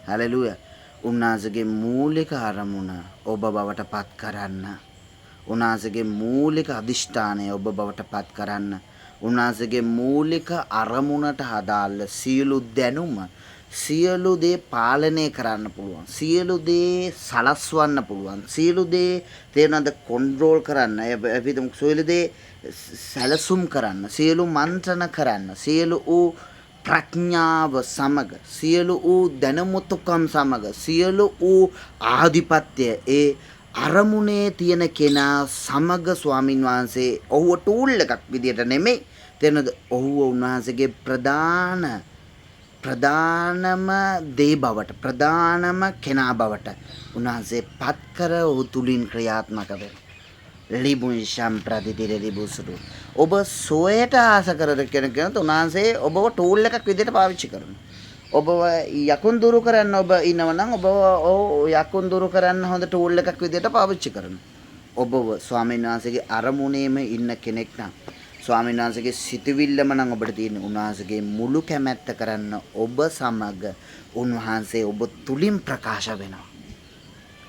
S1: හලෙලුයා. උන්වහන්සේගේ මූලික අරමුණ ඔබ බවට පත් කරන්න. උන්වහන්සේගේ මූලික අදිෂ්ඨානය ඔබ බවට පත් කරන්න. උන්වහන්සේගේ මූලික අරමුණට අදාළ සියලු දැනුම, සියලු දේ පාලනය කරන්න පුළුවන්. සියලු දේ සලස්වන්න පුළුවන්. සියලු දේ තේරෙනවද? කොන්ට්‍රෝල් කරන්න. අපි සියලු දේ සැලසුම් කරන්න. සියලු මන්ත්‍රණ කරන්න. සියලු ප්‍රඥාව සමග සියලු වූ දැනුමුතුකම් සමග සියලු වූ ආධිපත්‍ය ඒ අරමුණේ තියෙන කෙනා සමග ස්වාමින් වහන්සේ ඔහුව ටූල් එකක් විදියට නෙමෙයි තේනද ඔහුව උන්වහන්සේගේ ප්‍රධානම දේ බවට ප්‍රධානම කෙනා බවට උන්වහන්සේ පත් කර ඔහු තුලින් ක්‍රියාත්මක වෙනවා. ලිබුන් සම්ප්‍රදිතිර ලිබුසුරු ඔබ සොයට ආස කරද කෙනෙක් උන්වහන්සේ ඔබව ටූල් එකක් විදියට පාවිච්චි කරනවා. ඔබව යකුන් දුරු කරන්න ඔබ ඉන්නවනම් ඔබ යකුන් දුරු කරන්න හොඳ ටූල් එකක් විදියට පාවිච්චි කරනවා. ඔබව ස්වාමීන් වහන්සේගේ අරමුණේම ඉන්න කෙනෙක් නම් ස්වාමීන් වහන්සේගේ සිතවිල්ලම නම් ඔබට තියෙන උන්වහන්සේගේ මුළු කැමැත්ත කරන්න ඔබ සමග උන්වහන්සේ ඔබ තුලින් ප්‍රකාශ වෙනවා.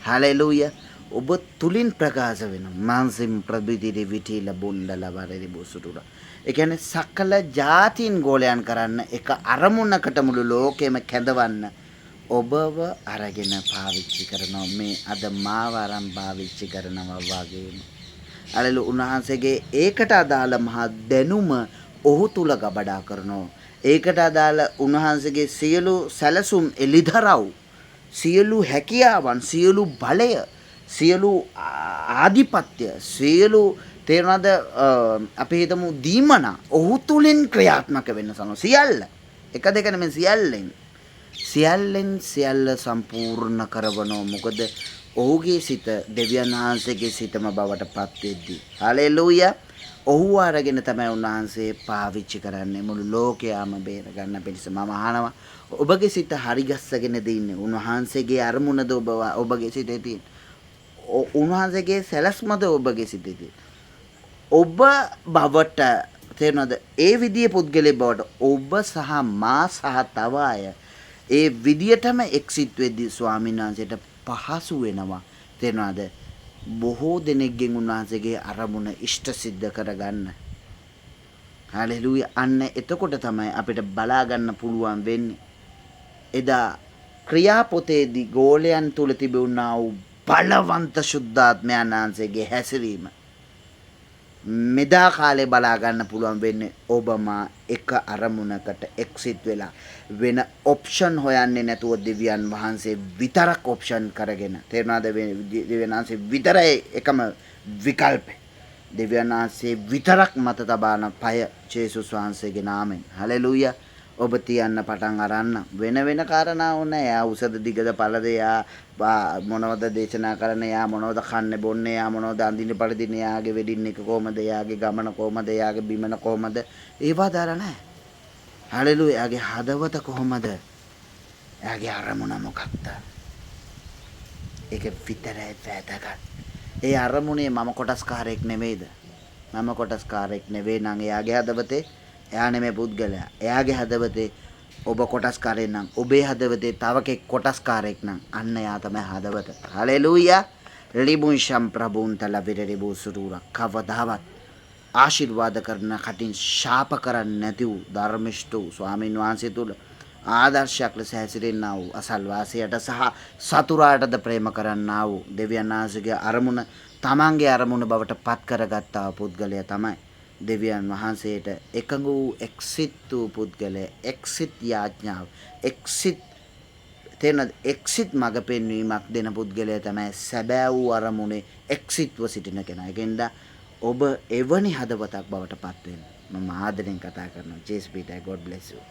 S1: හලෙලූයා. ඔබ තුලින් ප්‍රකාශ වෙනවා. මාන්සිම් ප්‍රබිදිරි විටිල බුණ්ඩල වරදි බොසුතුර. ඒ කියන්නේ සකල ජාතීන් ගෝලයන් කරන්න එක අරමුණකට මුළු ලෝකෙම කැඳවන්න ඔබව අරගෙන පාවිච්චි කරනවා. මේ අද මාව අරන් පාවිච්චි කරනවා වගේම. අලලු උන්වහන්සේගේ ඒකට අදාළ මහා දැනුම ඔහු තුල ගබඩා කරනවා. ඒකට අදාළ උන්වහන්සේගේ සියලු සැලසුම් එලිදරව් සියලු හැකියාවන් සියලු බලය සියලු ආධිපත්‍ය සියලු තේරෙනවද අපි හිතමු දීමන ඔහු තුලින් ක්‍රියාත්මක වෙන්න සම සියල්ල එක දෙක නෙමෙයි සියල්ල සම්පූර්ණ කරවනවා. මොකද ඔහුගේ සිත දෙවියන් වහන්සේගේ සිතම බවට පත් වෙද්දී හලෙලූයා ඔහු අරගෙන තමයි උන්වහන්සේ පාවිච්චි කරන්නේ මුළු ලෝකයාම බේර ගන්න පිණිස. මම අහනවා ඔබගේ සිත හරි ගස්සගෙනද ඉන්නේ? උන්වහන්සේගේ අරමුණද ඔබගේ සිතේ තියෙන්නේ? උන්වහන්සේගේ සැලැස්මද ඔබගේ සිතේ තියෙන්නේ? ඔබ බවට තේරෙනවද? ඒ විදියේ පුද්ගලයෙක් බවට ඔබ සහ මා සහ තව අය ඒ විදියටම එක්සිට් වෙද්දී ස්වාමීන් වහන්සේට පහසු වෙනවා. තේරෙනවද? බොහෝ දෙනෙක්ගෙන් උන්වහන්සේගේ අරමුණ ඉෂ්ට සිද්ධ කරගන්න. හලෙලූයා. අන්න එතකොට තමයි අපිට බලා ගන්න පුළුවන් වෙන්නේ. එදා ක්‍රියාපොතේදී ගෝලයන් තුල තිබුණා වූ බලවන්ත ශුද්ධාත්මයන් වහන්සේගේ හැසිරීම මෙදා කාලේ බලා ගන්න පුළුවන් වෙන්නේ ඔබම එක අරමුණකට එක්සිට් වෙලා වෙන ඔප්ෂන් හොයන්නේ නැතුව දෙවියන් වහන්සේ විතරක් ඔප්ෂන් කරගෙන. තේරුණාද? දෙවියන් වහන්සේ විතරයි එකම විකල්පේ. දෙවියන් වහන්සේ විතරක් මත තබාන පය ජේසුස් වහන්සේගේ නාමයෙන්. හලෙලූයා. ඔබ තියන්න පටන් අරන්න. වෙන කාරණා ඕනේ. යා උසද දිගද පළද යා මොනවද දේශනා කරන්න යා මොනවද කන්නේ බොන්නේ යා මොනවද අඳින්න පළදින්න යාගේ වෙඩින් එක කොහමද යාගේ ගමන කොහමද යාගේ බිමන කොහමද ඒවා දාලා නැහැ. හලෙලූයා. යාගේ හදවත කොහමද? යාගේ අරමුණ මොකක්ද? ඒක විතරයි වැදගත්. ඒ අරමුණේ මම කොටස්කාරයෙක් නෙවෙයිද? මම කොටස්කාරයෙක් නෙවෙයි නම් එයාගේ හදවතේ එයා නෙමෙයි පුද්ගලයා. එයාගේ හදවතේ ඔබ කොටස්කාරයෙක් නම් ඔබේ හදවතේ තව කෙනෙක් කොටස්කාරයෙක් නම් අන්න එයා තමයි හදවත. හලෙලූයා. ලිබුන් සම්ප්‍රබුන් තලවිරරිබු සුරුර කවදාවත් ආශිර්වාද කරන කටින් ශාප කරන්නේ නැති වූ ධර්මිෂ්ඨ වූ ස්වාමීන් වහන්සේ තුල ආදර්ශයක් ලෙස හැසිරෙන්නා වූ අසල්වාසියට සහ සතුරාටද ප්‍රේම කරන්නා වූ දෙවියන් වහන්සේගේ අරමුණ තමන්ගේ අරමුණ බවට පත් කරගත්තා පුද්ගලයා තමයි දෙවියන් වහන්සේට එකඟ වූ එක්සිට් වූ පුද්ගලයා. එක්සිට් යාඥාව එක්සිට් මඟ පෙන්වීමක් දෙන පුද්ගලයා තමයි සැබෑ වූ අරමුණේ එක්සිට්ව සිටින කෙනා. ඒකෙන්ද ඔබ එවැනි හදවතක් බවට පත් වෙන්න මම ආදරෙන් කතා කරනවා. ජේස් පීටර් God bless you.